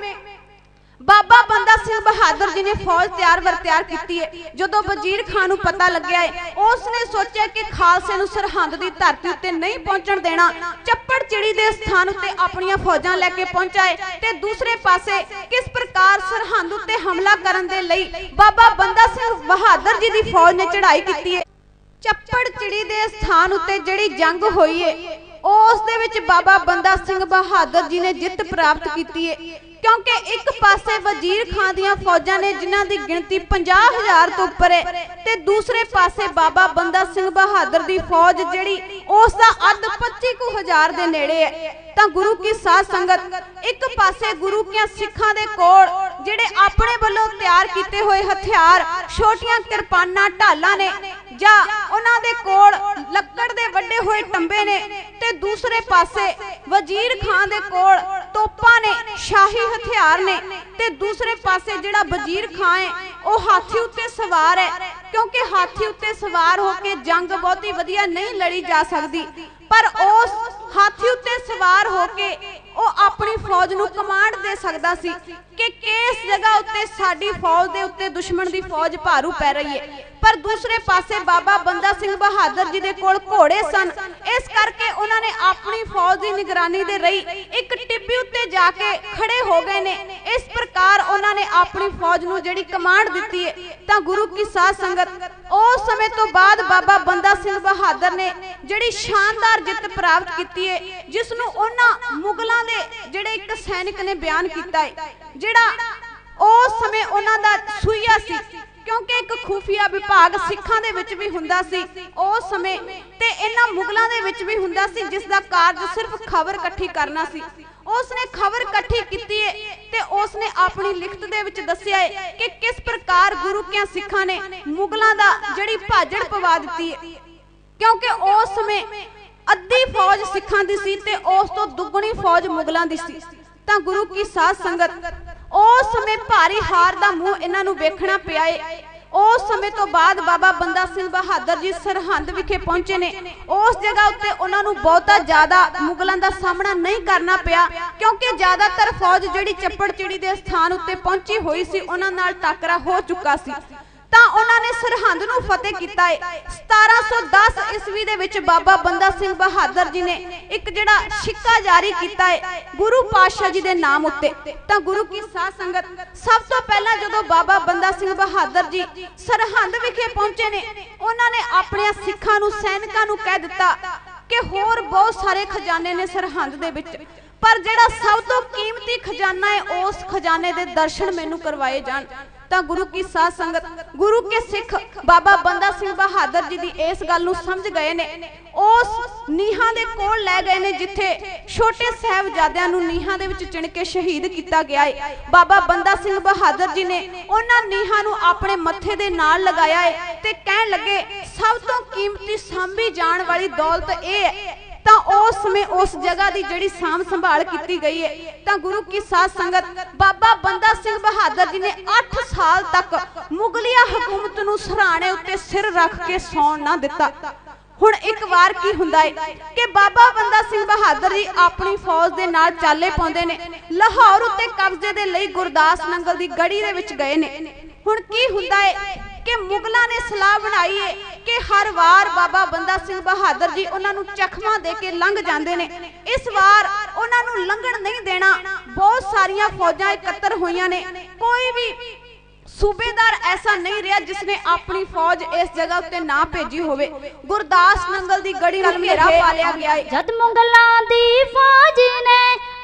बाबा बंदा सिंह बहादुर जी ने फौज तैयार वर तैयार की है। जदों वजीर खान नूं पता लग्या है, उसने सोचा कि खालसे नूं सरहंद दी धरती उत्ते नहीं पहुंचण देना, चप्पड़ चिड़ी दे स्थान उत्ते अपनियां फौजां लैके पहुंचा है ते दूसरे पासे किस प्रकार सरहंद उत्ते हमला करन दे लई बाबा बंदा सिंह बहादुर जी दी फौज ने चढ़ाई की है। चप्पड़ चिड़ी दे स्थान उत्ते जिहड़ी जंग होई है उस दे विच बाबा बंदा सिंह बहादुर जी ने जित प्राप्त की है, क्योंकि एक पासे वजीर खान दियां फौजां ने जिन्हां दी गिनती 50,000 तो उपर है ते दूसरे पासे बाबा बंदा सिंह बहादुर दी फौज जिहड़ी उस दा अद 25,000 दे नेड़े है। तां गुरु की साध संगत एक पासे गुरु कियां सिखां दे कोल जिहड़े अपने वल्लों तैयार कीते होए हथियार छोटियां किरपानां ढालां ने जां उन्हां दे कोल लक्कड़ दे वड्डे होए टंबे ने ते दूसरे पासे वजीर खान दे कोल तोपां ने शाही हथियार ने ते दूसरे पासे जिहड़ा वजीर खान है वो हाथी उत्ते सवार है, क्योंकि हाथी उत्ते सवार होके जंग बहुती वधिया नहीं लड़ी जा सकती, पर उस हाथी उत्ते सवार होके वो अपनी फौज नूं कमांड दे सकदा सी कि किस जगह उत्ते साडी फौज दे उत्ते दुश्मन दी फौज भारू पै रही है। पर दूसरे पासे बाबा बंदा सिंह बहादुर जी दे कोल घोड़े सन, इस करके उन्होंने अपनी फौज की निगरानी दे रही एक टिब्बी उत्ते जाके खड़े हो गए ने। इस प्रकार उन्होंने अपनी फौज नूं जिहड़ी कमांड दित्ती है। तां गुरु की साध संगत उस समय तो बाद बाबा बंदा सिंह बहादुर ने जिहड़ी शानदार जित प्राप्त की है, जिसनूं उन्हां मुगलां दे जिहड़े एक सैनिक ने बयान कीता है, जिहड़ा उस समय उन्हां दा सूइया सी, क्योंकि एक खुफिया विभाग सिखां दे विच भी हुंदा सी उस समय ते इन्हां मुगलां दे विच भी हुंदा सी, जिसदा कार्य सिर्फ खबर इकट्ठी करना सी। उसने खबर इकट्ठी कीती है ते उसने अपनी लिखत दे विच दस्सिया है कि किस प्रकार गुरु कियां सिखां ने मुगलां दा जिहड़ी भाजड़ पवा दित्ती है, क्योंकि उस समय अद्धी फौज सिखां दी सी ते उस तो दुगनी फौज मुगलां दी सी। ਤਾਂ ਗੁਰੂ ਕੀ ਸਾਧ ਸੰਗਤ ਉਸ ਸਮੇਂ ਭਾਰੀ ਹਾਰ ਦਾ ਮੂੰਹ ਇਹਨਾਂ ਨੂੰ ਵੇਖਣਾ ਪਿਆ ਏ। ਉਸ ਸਮੇਂ ਤੋਂ ਬਾਅਦ ਬਾਬਾ ਬੰਦਾ ਸਿੰਘ ਬਹਾਦਰ ਜੀ ਸਰਹੰਦ ਵਿਖੇ ਪਹੁੰਚੇ ਨੇ। ਉਸ ਜਗ੍ਹਾ ਉੱਤੇ ਉਹਨਾਂ ਨੂੰ ਬਹੁਤਾ ਜ਼ਿਆਦਾ ਮੁਗਲਾਂ ਦਾ ਸਾਹਮਣਾ ਨਹੀਂ ਕਰਨਾ ਪਿਆ, ਕਿਉਂਕਿ ਜ਼ਿਆਦਾਤਰ ਫੌਜ ਜਿਹੜੀ ਚੱਪੜਚਿੜੀ ਦੇ ਸਥਾਨ ਉੱਤੇ ਪਹੁੰਚੀ ਹੋਈ ਸੀ ਉਹਨਾਂ ਨਾਲ ਟਾਕਰਾ ਹੋ ਚੁੱਕਾ ਸੀ। ਤਾਂ ਉਹਨਾਂ ਨੇ ਸਰਹੰਦ ਨੂੰ ਫਤਿਹ ਕੀਤਾ ਹੈ। 1710 ਈਸਵੀ ਦੇ ਵਿੱਚ ਬਾਬਾ ਬੰਦਾ ਸਿੰਘ ਬਹਾਦਰ ਜੀ ਨੇ ਇੱਕ ਜਿਹੜਾ ਸਿੱਕਾ ਜਾਰੀ ਕੀਤਾ ਹੈ ਗੁਰੂ ਪਾਤਸ਼ਾਹ ਜੀ ਦੇ ਨਾਮ ਉੱਤੇ। ਤਾਂ ਗੁਰੂ ਕੀ ਸਾਧ ਸੰਗਤ ਸਭ ਤੋਂ ਪਹਿਲਾਂ ਜਦੋਂ ਬਾਬਾ ਬੰਦਾ ਸਿੰਘ ਬਹਾਦਰ ਜੀ ਸਰਹੰਦ ਵਿਖੇ ਪਹੁੰਚੇ ਨੇ, ਉਹਨਾਂ ਨੇ ਆਪਣੇ ਸਿੱਖਾਂ ਨੂੰ, ਸੈਨਿਕਾਂ ਨੂੰ ਕਹਿ ਦਿੱਤਾ ਕਿ ਹੋਰ ਬਹੁਤ ਸਾਰੇ ਖਜ਼ਾਨੇ ਨੇ ਸਰਹੰਦ ਦੇ ਵਿੱਚ, ਪਰ ਜਿਹੜਾ ਸਭ ਤੋਂ ਕੀਮਤੀ ਖਜ਼ਾਨਾ ਹੈ ਉਸ ਖਜ਼ਾਨੇ ਦੇ ਦਰਸ਼ਨ ਮੈਨੂੰ ਕਰਵਾਏ ਜਾਣ। ਤਾਂ ਗੁਰੂ ਕੀ ਸਾਧ ਸੰਗਤ, ਗੁਰੂ ਕੇ ਸਿੱਖ ਬਾਬਾ ਬੰਦਾ ਸਿੰਘ ਬਹਾਦਰ ਜੀ ਦੀ ਇਸ ਗੱਲ ਨੂੰ ਸਮਝ ਗਏ ਨੇ। ਉਸ ਨੀਹਾਂ ਦੇ ਕੋਲ ਲੈ ਗਏ ਨੇ ਜਿੱਥੇ ਛੋਟੇ ਸਾਹਿਬਜ਼ਾਦਿਆਂ ਨੂੰ ਨੀਹਾਂ ਦੇ ਵਿੱਚ ਚਿਣ ਕੇ ਸ਼ਹੀਦ ਕੀਤਾ ਗਿਆ ਹੈ। ਬਾਬਾ ਬੰਦਾ ਸਿੰਘ ਬਹਾਦਰ ਜੀ ਨੇ ਉਹਨਾਂ ਨੀਹਾਂ ਨੂੰ ਆਪਣੇ ਮੱਥੇ ਦੇ ਨਾਲ ਲਗਾਇਆ ਹੈ ਤੇ ਕਹਿਣ ਲੱਗੇ ਸਭ ਤੋਂ ਕੀਮਤੀ ਸਾਂਭੀ ਜਾਣ ਵਾਲੀ ਦੌਲਤ ਇਹ ਹੈ। ਤਾਂ ਉਸ ਸਮੇਂ ਉਸ ਜਗ੍ਹਾ ਦੀ ਜਿਹੜੀ ਸਾਂਭ ਸੰਭਾਲ ਕੀਤੀ ਗਈ ਹੈ। ਤਾਂ ਗੁਰੂ ਕੀ ਸਾਧ ਸੰਗਤ ਬਾਬਾ ਬੰਦਾ ਸਿੰਘ ਬਹਾਦਰ ਜੀ ਨੇ 8 ਸਾਲ ਤੱਕ ਮੁਗਲਿਆ ਹਕੂਮਤ ਨੂੰ ਸਰਾਣੇ ਉੱਤੇ ਸਿਰ ਰੱਖ ਕੇ ਸੌਣ ਨਾ ਦਿੱਤਾ। ਹੁਣ ਇੱਕ ਵਾਰ ਕੀ ਹੁੰਦਾ ਹੈ ਕਿ ਬਾਬਾ ਬੰਦਾ ਸਿੰਘ ਬਹਾਦਰ ਜੀ ਆਪਣੀ ਫੌਜ ਦੇ ਨਾਲ ਚਾਲੇ ਪਾਉਂਦੇ ਨੇ, ਲਾਹੌਰ ਉੱਤੇ ਕਬਜ਼ੇ ਦੇ ਲਈ ਗੁਰਦਾਸ ਨੰਗਲ ਦੀ ਗੜੀ ਦੇ ਵਿੱਚ ਗਏ ਨੇ। ਹੁਣ ਕੀ ਹੁੰਦਾ ਹੈ ਕਿ ਮੁਗਲਾਂ ਨੇ ਸਲਾਹ ਬਣਾਈ ਹੈ ਕਿ ਹਰ ਵਾਰ ਬਾਬਾ ਬੰਦਾ ਸਿੰਘ ਬਹਾਦਰ ਜੀ ਉਹਨਾਂ ਨੂੰ ਚਖਮਾ ਦੇ ਕੇ ਲੰਘ ਜਾਂਦੇ ਨੇ, ਇਸ ਵਾਰ ਉਹਨਾਂ ਨੂੰ ਲੰਘਣ ਨਹੀਂ ਦੇਣਾ। ਬਹੁਤ ਸਾਰੀਆਂ ਫੌਜਾਂ ਇਕੱਤਰ ਹੋਈਆਂ ਨੇ, ਕੋਈ ਵੀ सूबेदार ऐसा नहीं रहा जिसने अपनी फौज इस जगह उत्ते ना भेजी होवे। गुरदास नंगल दी गड़ी नाल घेरा पा लिया गया है। जद मुगलां दी फौज ने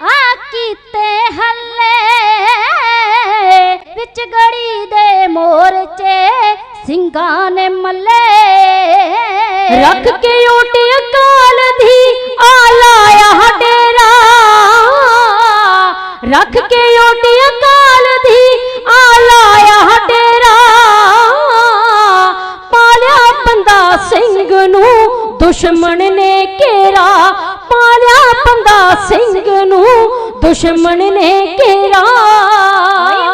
आ कीते हल्ले विच गड़ी दे मोरचे सिंगां ने मल्ले रख के ओटी अकाल दी आ लाया डेरा रख के ओटी अकाल दी आ लाया डेरा पालिया बंदा सिंह नू दुश्मन ने घेरा पालिया बंदा सिंह नू दुश्मन ने घेरा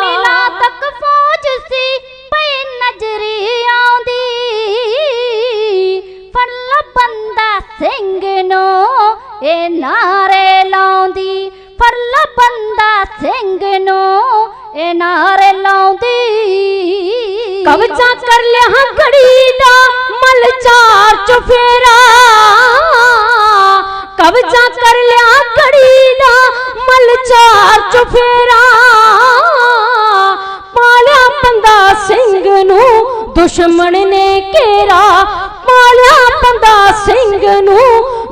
मेला तक फौज सी पई नजरी आंदी फड़ ला बंदा सिंह नू ए नारे लाउंदी फड़ ला बंदा सिंह नू ए नारे लाउंदी कब्जा कर लिया घड़ी दा मल चार चुफेरा कब्जा कर लिया घड़ी दा मल चार चुफेरा पालिया बंदा सिंह नू दुश्मन ने घेरा पालिया बंदा सिंह नू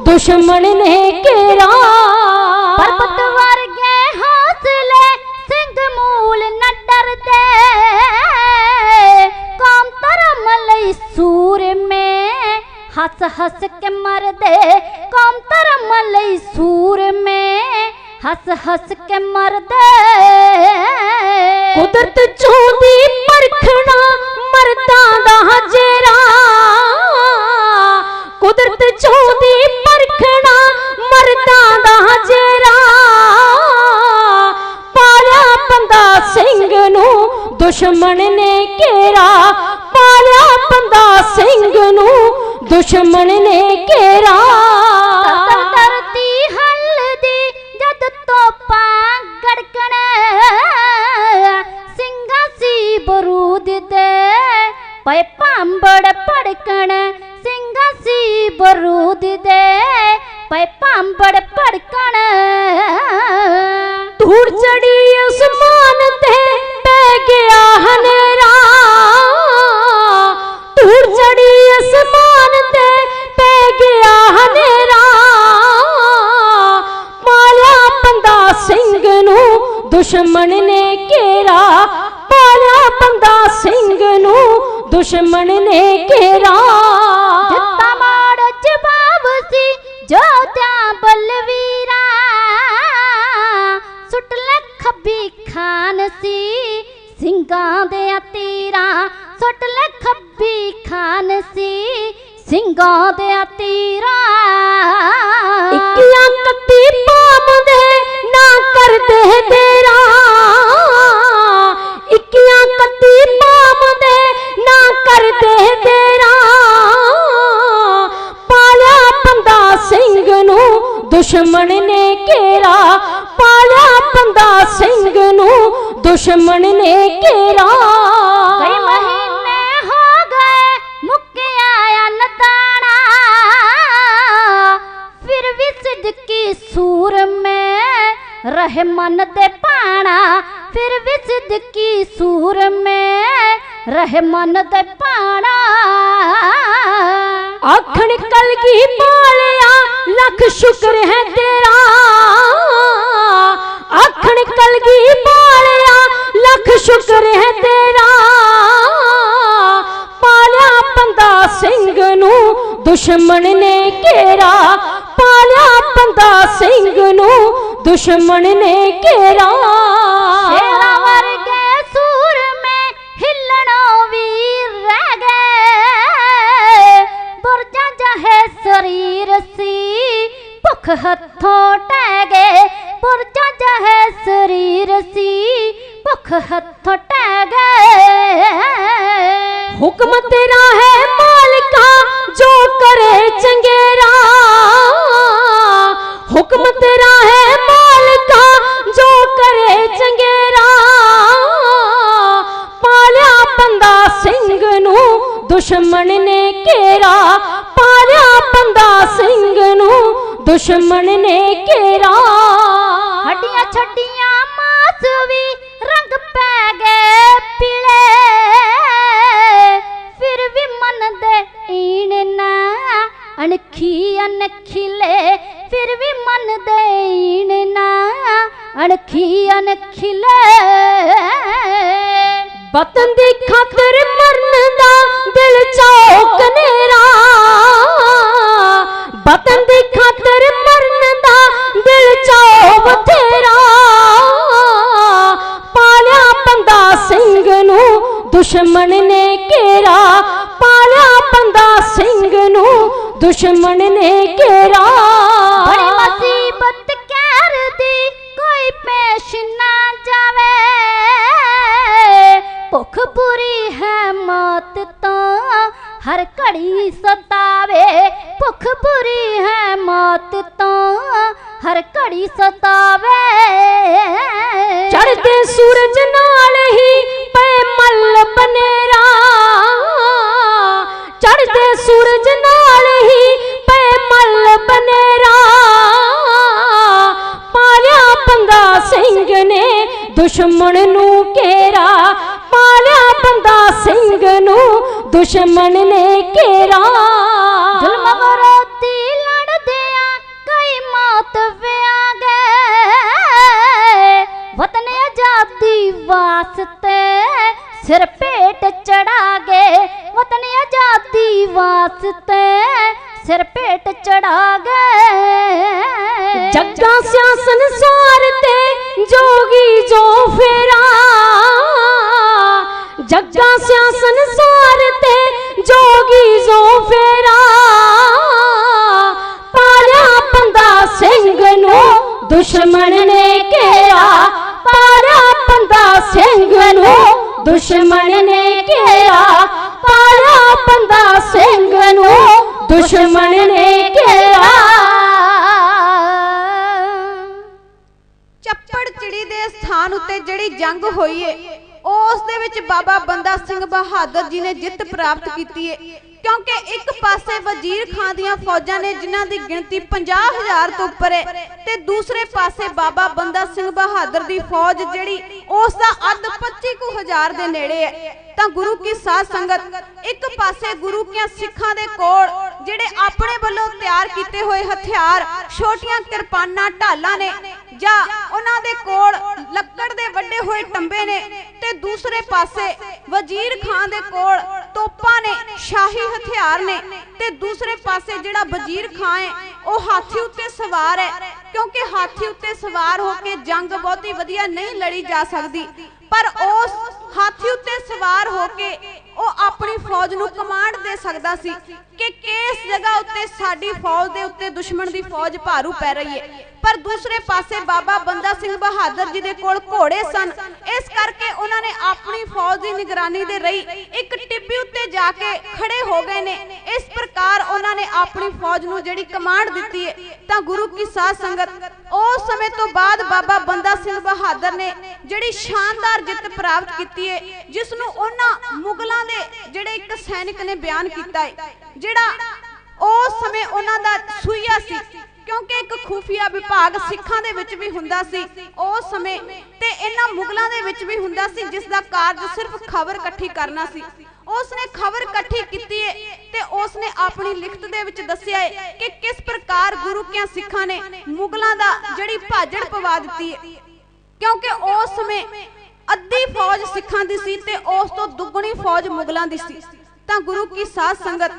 दुश्मन ने घेरा पर्वत वर्गे हौसले सिंह मूल न डरदे कौम धर्म लई सूर में हंस हंस के मरदे कौम धर्म लई सूर में हंस हंस के मरदे कुदरत चूंदी परखना मरदा दा जेरा कुदरत चूंदी परखना मरदा दा जेरा पालिया बंदा सिंह नू दुश्मन ने घेरा पालिया बंदा सिंह नू दुश्मन ने घेरा धरती हलदी जद तोपा गड़कण सिंगा सी बरूद दे पै पांबड़ पड़कण सिंगा सी बरूद दे पै पांबड़ पड़कण धूड़ चढ़ी आसमान ते पै गया हनेरा धूड़ चढ़ी आसमान ते पै गया हनेरा पालिया बंदा सिंह नू दुश्मन ने घेरा पालिया बंदा सिंह नू दुश्मन ने घेरा जत्ता माड़ जवाब सी जोत्या बलवीरा सुट ले खब्बी खान सी सिंगां दे तीरा सुट ले खब्बी खान सी सिंगां दे तीरा इक्कियां कत्ती पाम दे ना करते तेरा, इक्कियां कत्ती पाम दे ना करते तेरा। पालिया बंदा सिंह नू दुश्मन ने घेरा, पालिया बंदा सिंह नू दुश्मन ने घेरा। कई महीने हो गए मुक्किया अन्न दाना, फिर भी सिद्दकी सूर में रहे मन दे पाना, फिर भी सिद्दकी सूर में रहे मन दे पाना। आखण कलगी पालिया लख शुक्र है तेरा, आखण कलगी पालिया लख शुक्र है तेरा। पालिया बंदा सिंह नू दुश्मन ने घेरा, पालिया बंदा सिंह नू दुश्मन ने घेरा। शेरा वर्गे सूर में हिलनो वीर रह गए, बुरजा जहे शरीर सी भुख हथों टह गए, बुरजा जहे शरीर सी भुख हथों टह गए। हुक्म तेरा है मालिका जो करे चंगेरा, हुक्म तेरा है मालिका जो करे चंगेरा। पालिया बंदा सिंह नू दुश्मन ने घेरा, पालिया बंदा सिंह नू दुश्मन ने घेरा। हड्डियां छड्डियां मास भी रंग पै गए पीले, फिर भी मन दे ईण ना अणखी अनखिले, फिर भी मन दे ईण ना अणखी अनखिले। वतन दी खातिर मरन दा दिल चाओ कनेरा, वतन दी खातिर मरन दा दिल चाओ बथेरा। पालिया बंदा सिंह नू दुश्मन ने घेरा, पालिया बंदा सिंह नू दुश्मन ने घेरा। बड़ी मुसीबत कहर दी कोई पेश ना जावे, भुख बुरी है मौत तो हर घड़ी सतावे, भुख बुरी है मौत तो हर घड़ी सतावे। चढ़ते सूरज नाल ही पे मल बनेरा, चढ़ते सूरज नाल ही पे मल बनेरा। पालिया बंदा सिंह ने दुश्मन नू घेरा, पालिया बंदा सिंह नू दुश्मन ने घेरा। जुल्म विरोधी लड़दिया कई मौत विया गए, वतन आजादी वास्ते सिर पेट चढ़ा गए, वतन आजादी वास्ते सिर पेट चढ़ा गए। जग्गा स्या संसार ते जोगी जो फेरा, जग्गा स्या संसार ते जोगी जो फेरा। पालिया बंदा सिंह नू दुश्मन ने घेरा, पालिया बंदा सिंह नू दुश्मन ने घेरा, पालिया बंदा सिंह नू दुश्मन ने घेरा। ਚੱਪੜ ਚਿੜੀ ਦੇ ਸਥਾਨ ਉੱਤੇ ਜਿਹੜੀ ਜੰਗ ਹੋਈ ਏ ਉਸ ਦੇ ਵਿੱਚ ਬਾਬਾ ਬੰਦਾ ਸਿੰਘ ਬਹਾਦਰ ਜੀ ਨੇ ਜਿੱਤ ਪ੍ਰਾਪਤ ਕੀਤੀ ਏ, क्योंकि एक पासे वजीर खां दियां फौजां ने जिन्हां दी गिणती 50,000 तो उपर है ते दूसरे पासे बाबा बंदा सिंह बहादुर दी फौज जिहड़ी उस दा अद 25,000 दे नेड़े है। तां गुरु की साध संगत एक पासे गुरु के सिखां दे कोल जिहड़े अपने वल्लों तैयार कीते होए हथियार छोटियां किरपानां ढालां ने जां उन्हां दे कोल लक्कड़ दे वड्डे होए टंबे ने ते दूसरे पासे वजीर खां दे कोल तोपां ने शाही हथियार ने ते दूसरे पासे जिहड़ा वजीर खां है वो हाथी उत्ते सवार है, क्योंकि हाथी उत्ते सवार होके जंग बहुती वधिया नहीं लड़ी जा सकती, पर उस हाथी उत्ते सवार होके ਉਹ ਆਪਣੀ ਫੌਜ ਨੂੰ ਕਮਾਂਡ ਦੇ ਸਕਦਾ ਸੀ ਕਿ ਕਿਸ ਜਗ੍ਹਾ ਉੱਤੇ ਸਾਡੀ ਫੌਜ ਦੇ ਉੱਤੇ ਦੁਸ਼ਮਣ ਦੀ ਫੌਜ ਭਾਰੂ ਪੈ ਰਹੀ ਹੈ। ਪਰ ਦੂਸਰੇ ਪਾਸੇ ਬਾਬਾ ਬੰਦਾ ਸਿੰਘ ਬਹਾਦਰ ਜੀ ਦੇ ਕੋਲ ਘੋੜੇ ਸਨ, ਇਸ ਕਰਕੇ ਉਹਨਾਂ ਨੇ ਆਪਣੀ ਫੌਜ ਦੀ ਨਿਗਰਾਨੀ ਦੇ ਰਹੀ ਇੱਕ ਟਿੱਬੀ ਉੱਤੇ ਜਾ ਕੇ ਖੜੇ ਹੋ ਗਏ ਨੇ। ਇਸ ਪ੍ਰਕਾਰ ਉਹਨਾਂ ਨੇ ਆਪਣੀ ਫੌਜ ਨੂੰ ਜਿਹੜੀ ਕਮਾਂਡ ਦਿੱਤੀ ਹੈ। ਤਾਂ ਗੁਰੂ ਕੀ ਸਾਧ ਸੰਗਤ, ਉਸ ਸਮੇਂ ਤੋਂ ਬਾਅਦ ਬਾਬਾ ਬੰਦਾ ਸਿੰਘ ਬਹਾਦਰ ਨੇ ਜਿਹੜੀ ਸ਼ਾਨਦਾਰ ਜਿੱਤ ਪ੍ਰਾਪਤ ਕੀਤੀ ਹੈ, ਜਿਸ ਨੂੰ ਉਹਨਾਂ ਮੁਗਲਾਂ ਦੇ ਜਿਹੜੇ ਇੱਕ ਸੈਨਿਕ ਨੇ ਬਿਆਨ ਕੀਤਾ ਹੈ, ਜਿਹੜਾ ਉਸ ਸਮੇਂ ਉਹਨਾਂ ਦਾ ਸੂਈਆ ਸੀ, ਕਿਉਂਕਿ ਇੱਕ ਖੂਫੀਆ ਵਿਭਾਗ ਸਿੱਖਾਂ ਦੇ ਵਿੱਚ ਵੀ ਹੁੰਦਾ ਸੀ ਉਸ ਸਮੇਂ, ਤੇ ਇਹਨਾਂ ਮੁਗਲਾਂ ਦੇ ਵਿੱਚ ਵੀ ਹੁੰਦਾ ਸੀ, ਜਿਸ ਦਾ ਕਾਰਜ ਸਿਰਫ ਖਬਰ ਇਕੱਠੀ ਕਰਨਾ ਸੀ। ਉਸਨੇ ਖਬਰ ਇਕੱਠੀ ਕੀਤੀ ਹੈ ਤੇ ਉਸਨੇ ਆਪਣੀ ਲਿਖਤ ਦੇ ਵਿੱਚ ਦੱਸਿਆ ਹੈ ਕਿ ਕਿਸ ਪ੍ਰਕਾਰ ਗੁਰੂ ਕਿਆਂ ਸਿੱਖਾਂ ਨੇ ਮੁਗਲਾਂ ਦਾ ਜਿਹੜੀ ਭਾਜੜ ਪਵਾ ਦਿੱਤੀ ਹੈ, ਕਿਉਂਕਿ ਉਸ ਸਮੇਂ ਅੱਧੀ ਫੌਜ ਸਿੱਖਾਂ ਦੀ ਸੀ ਤੇ ਉਸ ਤੋਂ ਦੁੱਗਣੀ ਫੌਜ ਮੁਗਲਾਂ ਦੀ ਸੀ। ਤਾਂ ਗੁਰੂ ਕੀ ਸਾਧ ਸੰਗਤ,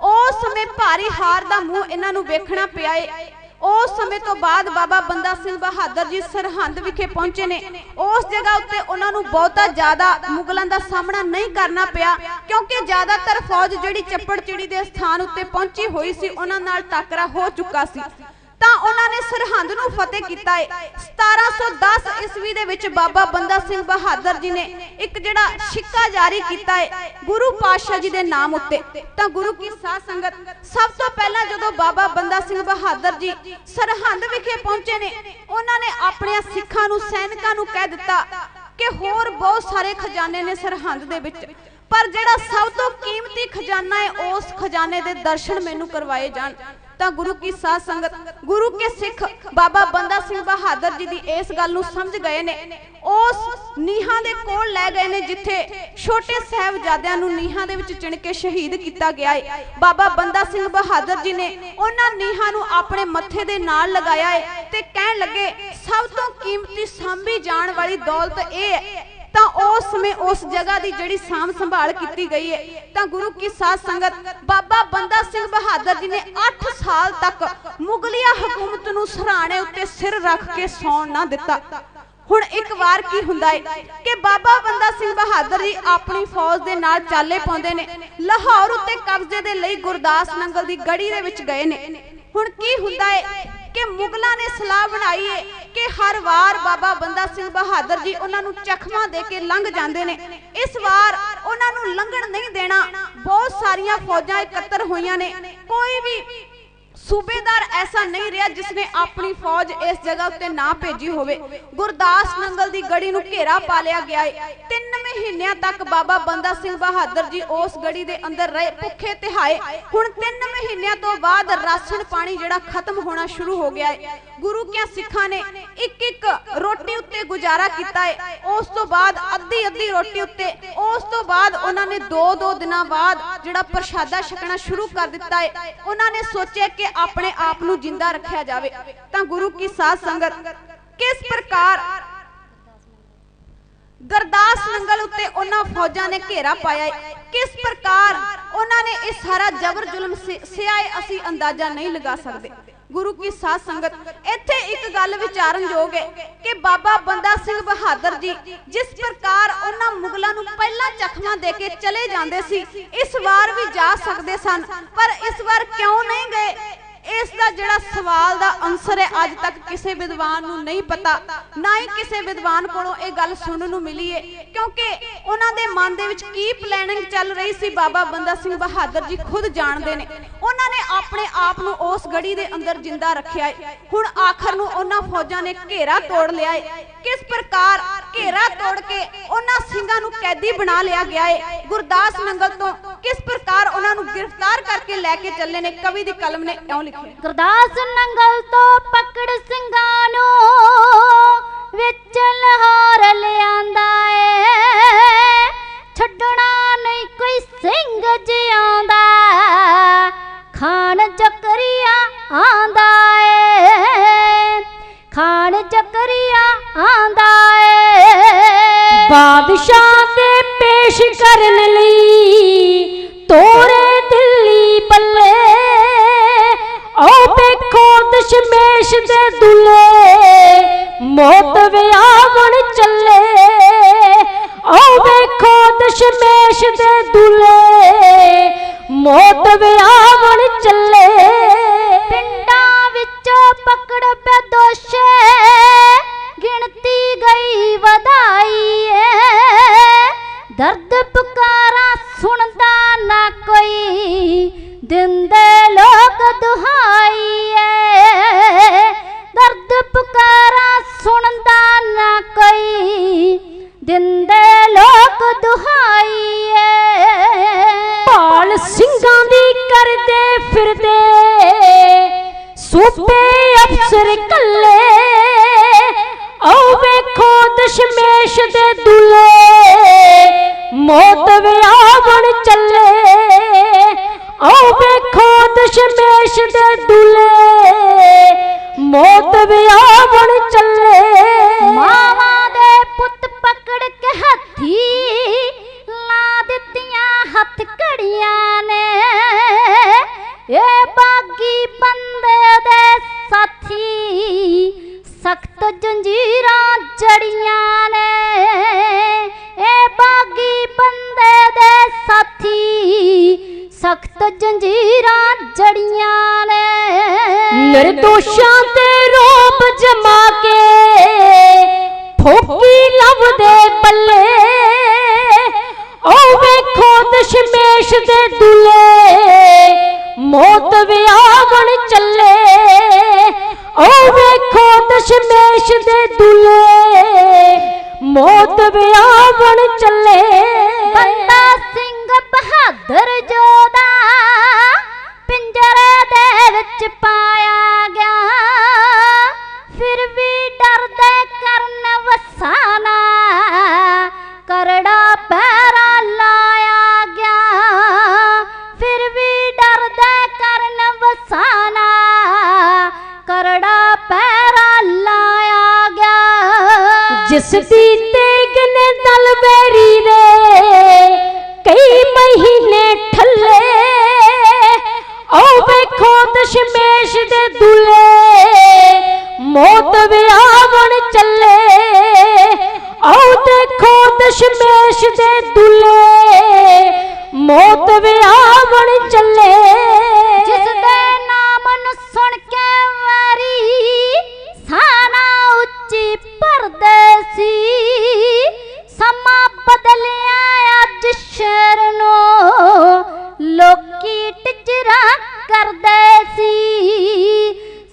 ਉਸ ਸਮੇਂ ਭਾਰੀ ਹਾਰ ਦਾ ਮੂੰਹ ਇਹਨਾਂ ਨੂੰ ਵੇਖਣਾ ਪਿਆ ਹੈ। ਉਸ ਸਮੇਂ ਤੋਂ ਬਾਅਦ ਬਾਬਾ ਬੰਦਾ ਸਿੰਘ ਬਹਾਦਰ ਜੀ ਸਰਹੰਦ ਵਿਖੇ ਪਹੁੰਚੇ ਨੇ। ਉਸ ਜਗ੍ਹਾ ਉੱਤੇ ਉਹਨਾਂ ਨੂੰ ਬਹੁਤਾ ਜ਼ਿਆਦਾ ਮੁਗਲਾਂ ਦਾ ਸਾਹਮਣਾ ਨਹੀਂ ਕਰਨਾ ਪਿਆ, ਕਿਉਂਕਿ ਜ਼ਿਆਦਾਤਰ ਫੌਜ ਜਿਹੜੀ ਚੱਪੜਚਿੜੀ ਦੇ ਸਥਾਨ ਉੱਤੇ ਪਹੁੰਚੀ ਹੋਈ ਸੀ, ਉਹਨਾਂ ਨਾਲ ਟਾਕਰਾ ਹੋ ਚੁੱਕਾ ਸੀ। ਤਾਂ ਉਹਨਾਂ ਨੇ ਸਰਹੰਦ ਨੂੰ ਫਤਿਹ ਕੀਤਾ ਹੈ। 1710 ਈਸਵੀ ਦੇ ਵਿੱਚ ਬਾਬਾ ਬੰਦਾ ਸਿੰਘ ਬਹਾਦਰ ਜੀ ਨੇ ਇੱਕ ਜਿਹੜਾ ਸਿੱਕਾ ਜਾਰੀ ਕੀਤਾ ਹੈ ਗੁਰੂ ਪਾਤਸ਼ਾਹ ਜੀ ਦੇ ਨਾਮ ਉੱਤੇ। ਤਾਂ ਗੁਰੂ ਕੀ ਸਾਧ ਸੰਗਤ, ਸਭ ਤੋਂ ਪਹਿਲਾਂ ਜਦੋਂ ਬਾਬਾ ਬੰਦਾ ਸਿੰਘ ਬਹਾਦਰ ਜੀ ਸਰਹੰਦ ਵਿਖੇ ਪਹੁੰਚੇ ਨੇ, ਉਹਨਾਂ ਨੇ ਆਪਣੇ ਸਿੱਖਾਂ ਨੂੰ, ਸੈਨਿਕਾਂ ਨੂੰ ਕਹਿ ਦਿੱਤਾ ਕਿ ਹੋਰ ਬਹੁਤ ਸਾਰੇ ਖਜ਼ਾਨੇ ਨੇ ਸਰਹੰਦ ਦੇ ਵਿੱਚ, ਪਰ ਜਿਹੜਾ ਸਭ ਤੋਂ ਕੀਮਤੀ ਖਜ਼ਾਨਾ ਹੈ, ਉਸ ਖਜ਼ਾਨੇ ਦੇ ਦਰਸ਼ਨ ਮੈਨੂੰ ਕਰਵਾਏ ਜਾਣ। ਤਾਂ ਗੁਰੂ ਕੀ ਸਾਧ ਸੰਗਤ, ਗੁਰੂ ਕੇ ਸਿੱਖ ਬਾਬਾ ਬੰਦਾ ਸਿੰਘ ਬਹਾਦਰ ਜੀ ਦੀ ਇਸ ਗੱਲ ਨੂੰ ਸਮਝ ਗਏ ਨੇ। ਉਸ ਨੀਹਾਂ ਦੇ ਕੋਲ ਲੈ ਗਏ ਨੇ ਜਿੱਥੇ ਛੋਟੇ ਸਾਹਿਬਜ਼ਾਦਿਆਂ ਨੂੰ ਨੀਹਾਂ ਦੇ ਵਿੱਚ ਚਿਣ ਕੇ ਸ਼ਹੀਦ ਕੀਤਾ ਗਿਆ ਹੈ। ਬਾਬਾ ਬੰਦਾ ਸਿੰਘ ਬਹਾਦਰ ਜੀ ਨੇ ਉਹਨਾਂ ਨੀਹਾਂ ਨੂੰ ਆਪਣੇ ਮੱਥੇ ਦੇ ਨਾਲ ਲਗਾਇਆ ਹੈ ਤੇ ਕਹਿਣ ਲੱਗੇ, ਸਭ ਤੋਂ ਕੀਮਤੀ ਸਾਂਭੀ ਜਾਣ ਵਾਲੀ ਦੌਲਤ ਇਹ ਹੈ। ਤਾਂ ਉਸ ਸਮੇਂ ਉਸ ਜਗ੍ਹਾ ਦੀ ਜਿਹੜੀ ਸਾਂਭ ਸੰਭਾਲ ਕੀਤੀ ਗਈ ਹੈ। ਤਾਂ ਗੁਰੂ ਕੀ ਸਾਧ ਸੰਗਤ, ਬਾਬਾ ਬੰਦਾ ਸਿੰਘ ਬਹਾਦਰ ਜੀ ਨੇ 8 ਸਾਲ ਤੱਕ ਮੁਗਲਿਆ ਹਕੂਮਤ ਨੂੰ ਸਰਾਣੇ ਉੱਤੇ ਸਿਰ ਰੱਖ ਕੇ ਸੌਣ ਨਾ ਦਿੱਤਾ। ਹੁਣ ਇੱਕ ਵਾਰ ਕੀ ਹੁੰਦਾ ਹੈ ਕਿ ਬਾਬਾ ਬੰਦਾ ਸਿੰਘ ਬਹਾਦਰ ਜੀ ਆਪਣੀ ਫੌਜ ਦੇ ਨਾਲ ਚਾਲੇ ਪਾਉਂਦੇ ਨੇ, ਲਾਹੌਰ ਉੱਤੇ ਕਬਜ਼ੇ ਦੇ ਲਈ ਗੁਰਦਾਸ ਨੰਗਲ ਦੀ ਗੜੀ ਦੇ ਵਿੱਚ ਗਏ ਨੇ। ਹੁਣ ਕੀ ਹੁੰਦਾ ਹੈ ਕਿ ਮੁਗਲਾਂ ਨੇ ਸਲਾਹ ਬਣਾਈ ਹੈ ਕਿ ਹਰ ਵਾਰ ਬਾਬਾ ਬੰਦਾ ਸਿੰਘ ਬਹਾਦਰ ਜੀ ਉਹਨਾਂ ਨੂੰ ਚਖਮਾ ਦੇ ਕੇ ਲੰਘ ਜਾਂਦੇ ਨੇ, ਇਸ ਵਾਰ ਉਹਨਾਂ ਨੂੰ ਲੰਘਣ ਨਹੀਂ ਦੇਣਾ। ਬਹੁਤ ਸਾਰੀਆਂ ਫੌਜਾਂ ਇਕੱਤਰ ਹੋਈਆਂ ਨੇ, ਕੋਈ ਵੀ सूबेदार ऐसा नहीं रहा जिसने अपनी फौज इस जगह उत्ते ना भेजी होवे। गुरदास नंगल दी गड़ी नूं घेरा पा लिया गया है। 3 महीनों तक बाबा बंदा सिंह बहादुर जी उस गड़ी दे अंदर रहे, भुखे तिहाए। हुण 3 महीनों तो बाद राशन पानी जिहड़ा खत्म होना शुरू हो गया है। गुरु क्या सिखां ने एक एक रोटी उत्ते गुजारा किया है। उस तो बाद अद्धी अद्धी रोटी उत्ते, उस तो बाद उन्होंने 2-2 दिनों बाद जिहड़ा प्रशादा छकना शुरू कर दिता है। उन्होंने सोचा कि अपने आप नूं जिंदा रखा जाए। तां गुरु की साध संगत किस प्रकार गुरदास नंगल उत्ते उन्हां फौजां ने घेरा पाया है, किस प्रकार उन्होंने इस सारा जबर जुल्म सियाए असीं अंदाजा नहीं लगा सकते। गुरु की साध संगत इत्थे एक गल विचारणयोग है कि बाबा बंदा सिंह बहादुर जी जिस प्रकार उन्हां मुगलां नूं पहला चखमा दे के चले जांदे सी, इस बार भी जा सकते सन, पर इस बार क्यों नहीं गए? इसका जिहड़ा सवाल दा आंसर है अज तक किसी विद्वान नूं नहीं पता, ना ही किसी विद्वान कोलों ये गल सुनने नूं मिली है, क्योंकि उन्हां दे मन दे विच की प्लैनिंग चल रही सी बाबा बंदा सिंह बहादुर जी खुद जानते हैं। उन्होंने अपने आप नूं उस गड़ी दे अंदर जिंदा रखिया है। हुण आखिर नूं उन्हां फौजां ने घेरा तोड़ लिया है। किस प्रकार घेरा तोड़ के उन्हां सिंघां नूं कैदी बना लिया गया है। गुरदास नंगल तो किस प्रकार उन्हां नूं गिरफ्तार करके लैके चले ने, कवि दी कलम ने क्यों लिखिया? गुरदास नंगल तो पकड़ सिंघां नूं विच लाहौर लिआंदा है, छड्डना नहीं कोई सिंह जिआंदा, खान जकरिया आंदा है, खान जकरिया आंदा है। बादशाह दे पेश करन लई तोरे दिल्ली बल्ले, ओ देखो दशमेश दे दुल्हे मौत विआवण चले, ओ देखो ਦਸ਼ਮੇਸ਼ ਦੇ ਦੁਲੇ ਮੌਤ ਵਿਆਵਣ ਚੱਲੇ। ਪਿੰਡਾਂ ਵਿੱਚੋਂ ਪਕੜ ਬੇਦੋਸ਼ੇ ਗਿਣਤੀ ਗਈ ਵਧਾਈ ਏ। ਦਰਦ ਪੁਕਾਰਾ ਸੁਣਦਾ ਨਾ ਕੋਈ ਦਿੰਦੇ ਲੋਕ ਦੁਹਾਈ ਏ। ਦਰਦ ਪੁਕਾਰਾ ਸੁਣਦਾ ਨਾ ਕੋਈ ਦਿੰਦੇ ਲੋਕ ਦੁਹਾਈ ਏ। ਭਾਲ ਸਿੰਘਾਂ ਦੀ ਕਰਦੇ ਫਿਰਦੇ ਸੂਬੇ ਅਫਸਰ ਕੱਲੇ। ਆਓ ਵੇਖੋ ਦਸ਼ਮੇਸ਼ ਦੇ ਦੁਲੇ ਮੌਤ ਵਿਆਵਣ ਚੱਲੇ। ਆਓ ਵੇਖੋ ਦਸ਼ਮੇਸ਼ ਦੇ ਦੁਲੇ ਮੌਤ ਵਿਆਵਣ ਚੱਲੇ। ਮਾਵਾਂ ਦੇ ਪੁੱਤ ਪਕੜ ਕੇ ਹੱਥੀ ਲਾ ਦਿੱਤੀਆਂ ਹੱਥ ਘੜੀਆਂ ਨੇ। ਇਹ ਬਾਗੀ ਬੰਦੇ ਦੇ ਸਾਥੀ ਸਖਤ ਜੰਜੀਰਾਂ ਜੜੀਆਂ ਨੇ। ਇਹ ਬਾਗੀ ਬੰਦੇ ਦੇ ਸਾਥੀ ਸਖਤ ਜੰਜੀਰਾਂ ਜੜੀਆਂ ਨੇ। ਨਿਰਦੋਸ਼ਾਂ ਤੇ ਰੋਪ ਜਮਾ ਕੇ ਠੋਕੀ ਲੱਭਦੇ ਪੱਲੇ। ਆਓ ਵੇਖੋ ਦਸ਼ਮੇਸ਼ ਦੇ ਦੁਲੇ ਮੌਤ ਵਿਆਵਣ ਚੱਲੇ। ਆਓ ਵੇਖੋ ਦਸ਼ਮੇਸ਼ ਦੇ ਦੁਲੇ ਮੌਤ ਵਿਆਵਣ ਚੱਲੇ। ਬੰਦਾ ਸਿੰਘ ਬਹਾਦਰ ਜੋਧਾ ਪਿੰਜਰੇ ਦੇ ਵਿੱਚ ਪਾਇਆ ਗਿਆ। ਫਿਰ ਵੀ ਡਰਦੇ ਕਰਨ ਵਸਾਨਾ ਕਰੜਾ ਪਹਿਰਾ ਲਾਇਆ ਗਿਆ। ਫਿਰ ਵੀ ਡਰਦੇ ਕਰਨ ਵਸਾਨਾ ਕਰੜਾ ਪਹਿਰਾ ਲਾਇਆ ਗਿਆ। ਜਿਸ ਦੀ ਤੇਗ ਨੇ ਦਲਬੇਰੀ ਦੇ ਕਈ ਮਹੀਨੇ ਠੱਲੇ। ਆਓ ਵੇਖੋ ਦਸ਼ਮੇਸ਼ ਦੇ ਦੁਲੇ ਮੌਤ ਵਿਆਵਣ ਚੱਲੇ। ਆਓ ਦੇਖੋ ਦਸ਼ਮੇਸ਼ ਦੇ ਦੁਲੇ ਮੌਤ ਵਿਆਵਣ ਚੱਲੇ। ਜਿਸ ਦੇ ਨਾਮ ਨੂੰ ਸੁਣ ਕੇ ਵਾਰੀ ਸਾਨਾ ਉੱਚੀ ਭਰਦੇ ਸੀ। ਸਮਾਂ ਬਦਲਿਆ ਅੱਜ ਸ਼ਹਿਰ ਨੂੰ ਲੋਕੀ ਟਿਚਰਾ ਕਰਦੇ ਸੀ।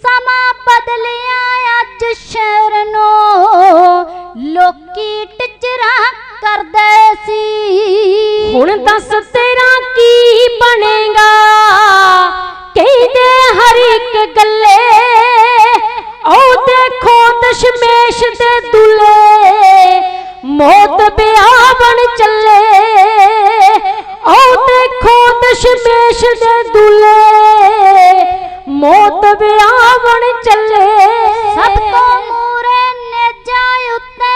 ਸਮਾਂ ਬਦਲਿਆ ਅੱਜ ਸ਼ਹਿਰ ਨੂੰ ਲੋਕੀ ਟਿਚਰਾ ਕਰਦੇ ਸੀ। ਹੁਣ ਦੱਸ ਤੇਰਾ ਕੀ ਬਣੇਗਾ ਕਹਿੰਦੇ ਹਰ ਇੱਕ ਗੱਲੇ। ਆਓ ਦੇਖੋ ਦਸ਼ਮੇਸ਼ ਦੇ ਦੁਲੇ ਮੌਤ ਵਿਆਵਣ ਚੱਲੇ। ਆਓ ਦੇਖੋ ਦਸ਼ਮੇਸ਼ ਦੇ ਦੁਲੇ ਮੌਤ ਵਿਆਵਣ ਚੱਲੇ। ਸਭ ਤੋਂ ਮੂਰੇ ਨੇਜਾ ਉੱਤੇ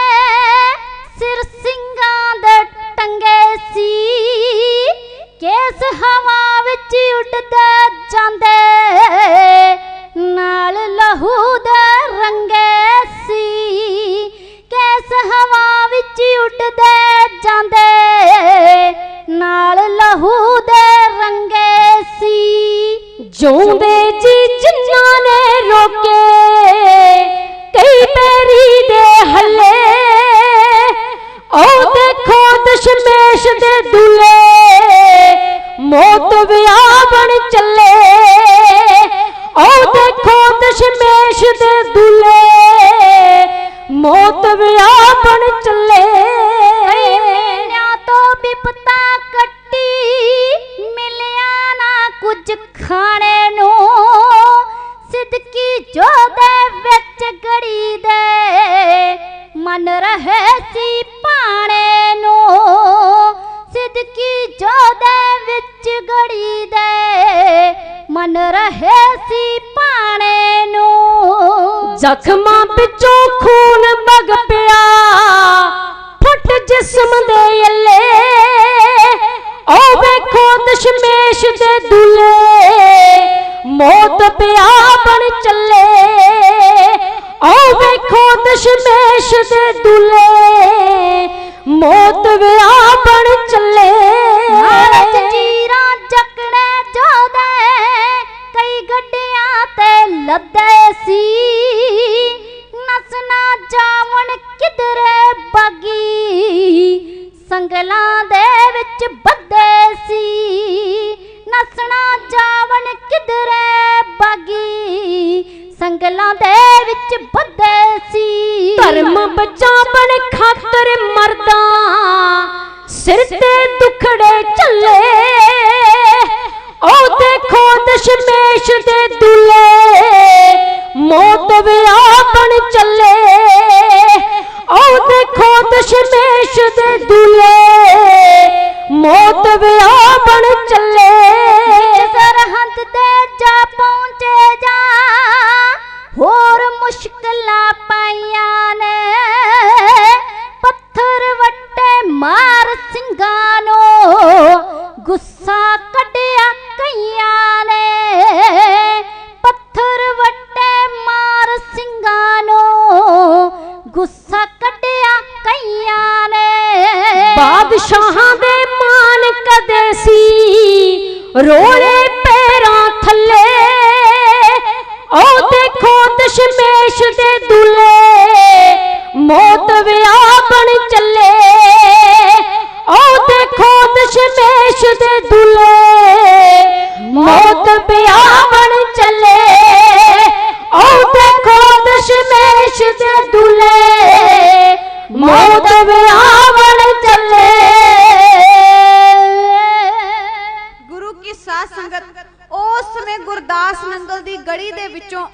ਸਿਰ ਸਿੰਘਾਂ ਦੇ ਟੰਗੇ ਸੀ। ਕੇਸ ਹਵਾ ਵਿੱਚ ਉੱਡਦੇ ਜਾਂਦੇ ਨਾਲ ਲਹੂ ਦੇ ਰੰਗੇ ਸੀ। ਕੇਸ ਹਵਾ ਵਿੱਚ ਉੱਡਦੇ ਜਾਂਦੇ ਨਾਲ ਲਹੂ ਦੇ ਰੰਗੇ ਸੀ। ਜਿਉਂਦੇ ਜੀ ਜਿਨ੍ਹਾਂ ਨੇ ਰੋਕੇ ਕਈ ਬੇਰੀ ਦੇ ਹੱਲੇ। ਆਓ ਦੇਖੋ ਦਸ਼ਮੇਸ਼ ਦੇ ਦੁਲੇ ਮੌਤ ਵਿਆਵਣ ਚੱਲੇ। ਆਓ ਦੇਖੋ ਦਸ਼ਮੇਸ਼ ਦੇ ਦੁਲੇ ਮੌਤ ਵਿਆਵਣ ਚੱਲੇ। ਕਈ ਮਹੀਨਿਆਂ ਤੋਂ ਬਿਪਤਾ ਕੱਟੀ ਮਿਲਿਆ ਨਾ ਕੁਝ ਖਾਣੇ ਨੂੰ। ਸਿੱਧਕੀ ਜੋਦੇ ਵਿੱਚ ਗੜੀ ਦੇ ਮਨ ਰਹੇ ਸੀ ਪਾਣੇ ਨੂੰ। ਸਿੱਧਕੀ ਜੋਦੇ ਵਿੱਚ ਗੜੀ ਦੇ ਮਨ ਰਹੇ ਸੀ ਪਾਣੇ ਨੂੰ। ਜ਼ਖਮਾਂ ਵਿੱਚੋਂ ਖੂਨ ਵਗ ਪਿਆ ਫੁੱਟ ਜਿਸਮ ਦੇ ਅੱਲੇ। ਆਓ ਵੇਖੋ ਦਸ਼ਮੇਸ਼ ਦੇ ਦੁਲੇ ਮੌਤ ਵਿਆਵਣ ਚੱਲੇ। ਆਓ ਵੇਖੋ ਦਸ਼ਮੇਸ਼ ਦੇ ਦੁਲੇ मौत विआह बन चले। जंजीरा जकड़े जोदे कई गड्डियां ते लदे सी, नसना जावन किधरे बागी संगलां दे विच बद्धे सी, नसना जावन किधरे बागी संगलां दे विच बद्धे सी। धर्म बचावन खातर मरदा सिर ते दुखड़े चले, ओ देखो दशमेश दे दूल्हे मौत विआह बन चले। ओ देखो दशमेश दे दूल्हे मौत विआह बन चले। सरहद ते जा पहुंचे जा होर मुश्किलां पाइयां ने, पत्थर वट्टे मार ਸਿੰਘਾਂ ਨੂੰ गुस्सा कढ़िया कईयां ने, पत्थर वट्टे मार ਸਿੰਘਾਂ ਨੂੰ गुस्सा कढ़िया कईयां ने। बादशाहां दे मान कदे सी रोले पैरां थल्ले, ओ देखो दशमेश दे दूल्हे मौत विआह बन चले। ओ देखो दशमेश दे दूल्हे मौत विआह बन चले। ओ देखो दशमेश दे दूल्हे मौत विआह बन चले। गुरु की साथ संगत उस समय गुरदास नंगल दी गड़ी दे विचों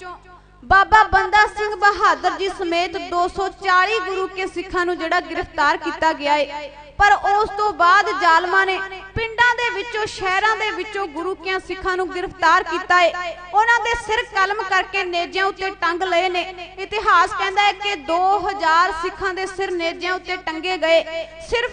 बाबा बंदा सिंह बहादुर जी समेत 240 गुरु के सिखां नूं जिहड़ा गिरफ्तार किया गया है। पर उस तो बाद जालमा ने पिंडां दे विचों शहरां दे विचों गुरु के सिखां नूं गिरफ्तार किया है। उन्हां दे सिर कलम करके नेजियां उत्ते टंग लए ने। इतिहास कहता है कि 2000 सिखां दे सिर नेजियां उत्ते टंगे गए, सिर्फ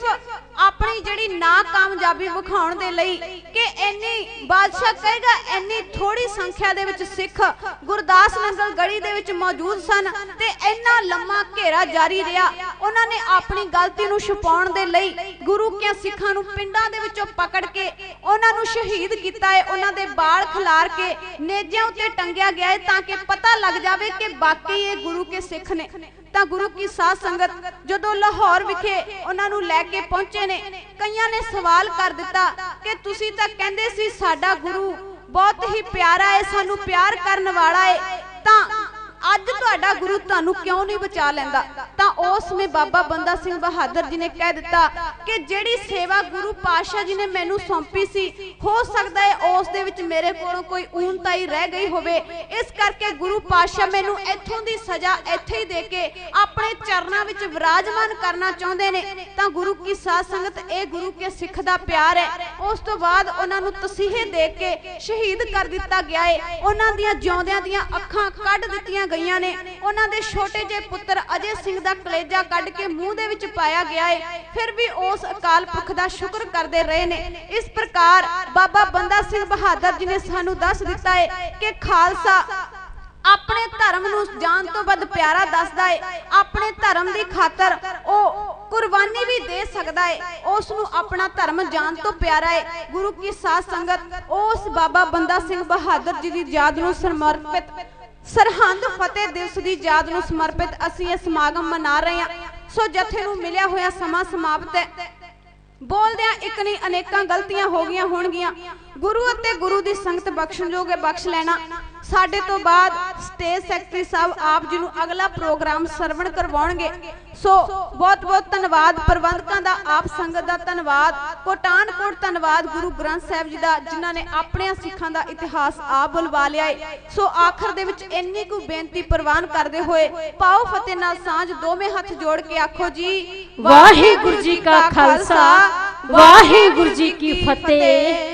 अपनी जिहड़ी नाकामयाबी विखाउण दे लई कि इन्नी बादशाह कहेगा इन्नी थोड़ी संख्या दे विच सिख गुरदास नंगल गड़ी दे विच मौजूद सन ते इन्ना लम्मा घेरा जारी रहा। उन्हां ने अपनी गलती नूं छुपाउण दे लई गुरु के सिखां नूं पिंडां दे विचों पकड़ के उन्हां नूं शहीद कीता है। उन्हां दे बाल खिलार के नेजियां उत्ते टंगिया गया है ताकि पता लग जावे कि बाकी ये गुरु के सिख ने। ਤਾਂ गुरु की साथ संगत जदों लाहौर विखे उन्हां नूं लैके पहुंचे ने, कईयां ने सवाल कर दिता कि तुसीं तां कहंदे सी साडा गुरु बहुत ही प्यारा है, सानू प्यार करन वाला है, तां अज तुहाडा गुरु तुहानू क्यों नहीं बचा लैंदा? तां उस में बाबा बंदा सिंह बहादुर जी ने कह दिता कि जिहड़ी सेवा गुरु पातशाह जी ने मैनू सौंपी सी हो सकदा है उस दे विच मेरे कोलों कोई ऊनताई रह गई होवे, इस करके गुरु पातशाह मैनू इत्थों दी सजा इत्थे ही दे के अपने चरनां विच विराजमान करना चाहुंदे ने। तां गुरु की साथ संगत ए गुरु के सिख दा प्यार है। उस तो बाद उन्हां नू तसीहे दे के शहीद कर दिता गया है। उन्हां दियां जिउंदियां दियां अखां कढ दित्तियां गईयां ने। उन्हां दे छोटे जे पुत्र अजय सिंह दा कलेजा कढ के मूंह दे विच पाया गया है। फिर भी उस अकाल पुरख दा शुक्र करदे रहे ने। इस प्रकार बाबा बंदा सिंह बहादुर जी ने सानू दस दिता है कि खालसा अपने धर्म नूं जान तो वध प्यारा दसदा है, अपने धर्म दी खातर ओ कुर्बानी भी दे सकदा है, उस नूं अपना धर्म जान तो प्यारा है। गुरु की साथ संगत उस बाबा बंदा सिंह बहादुर जी दी याद नूं समर्पित सरहंद फतेह दिवस की याद नूं समर्पित असीं यह समागम मना रहे हैं। सो जथे नूं मिलिया होया समा समाप्त है। बोलदियां एक नहीं अनेकां गलतियां हो गईयां होणगीयां। गुरु अते गुरु दी संगत बख्शणयोग बख्श लेना। साडे तो बाद स्टेज सैकटरी साहब आप जी नूं अगला प्रोग्राम सरवण करवाउणगे। सो बहुत बहुत धन्नवाद प्रबंधकां दा, आप संगत दा धन्नवाद, कोटानकोट धन्नवाद गुरु ग्रंथ साहिब जी दा जिन्हां ने अपने सिखां दा इतिहास आप बुलवा लिया है। सो आखिर दे विच इन्नी कु बेनती प्रवान करदे होए पाओ फतेह नाल सांझ दोवें हथ जोड़ के आखो जी वाहिगुरू जी का खालसा वाहिगुरू जी की फतेह।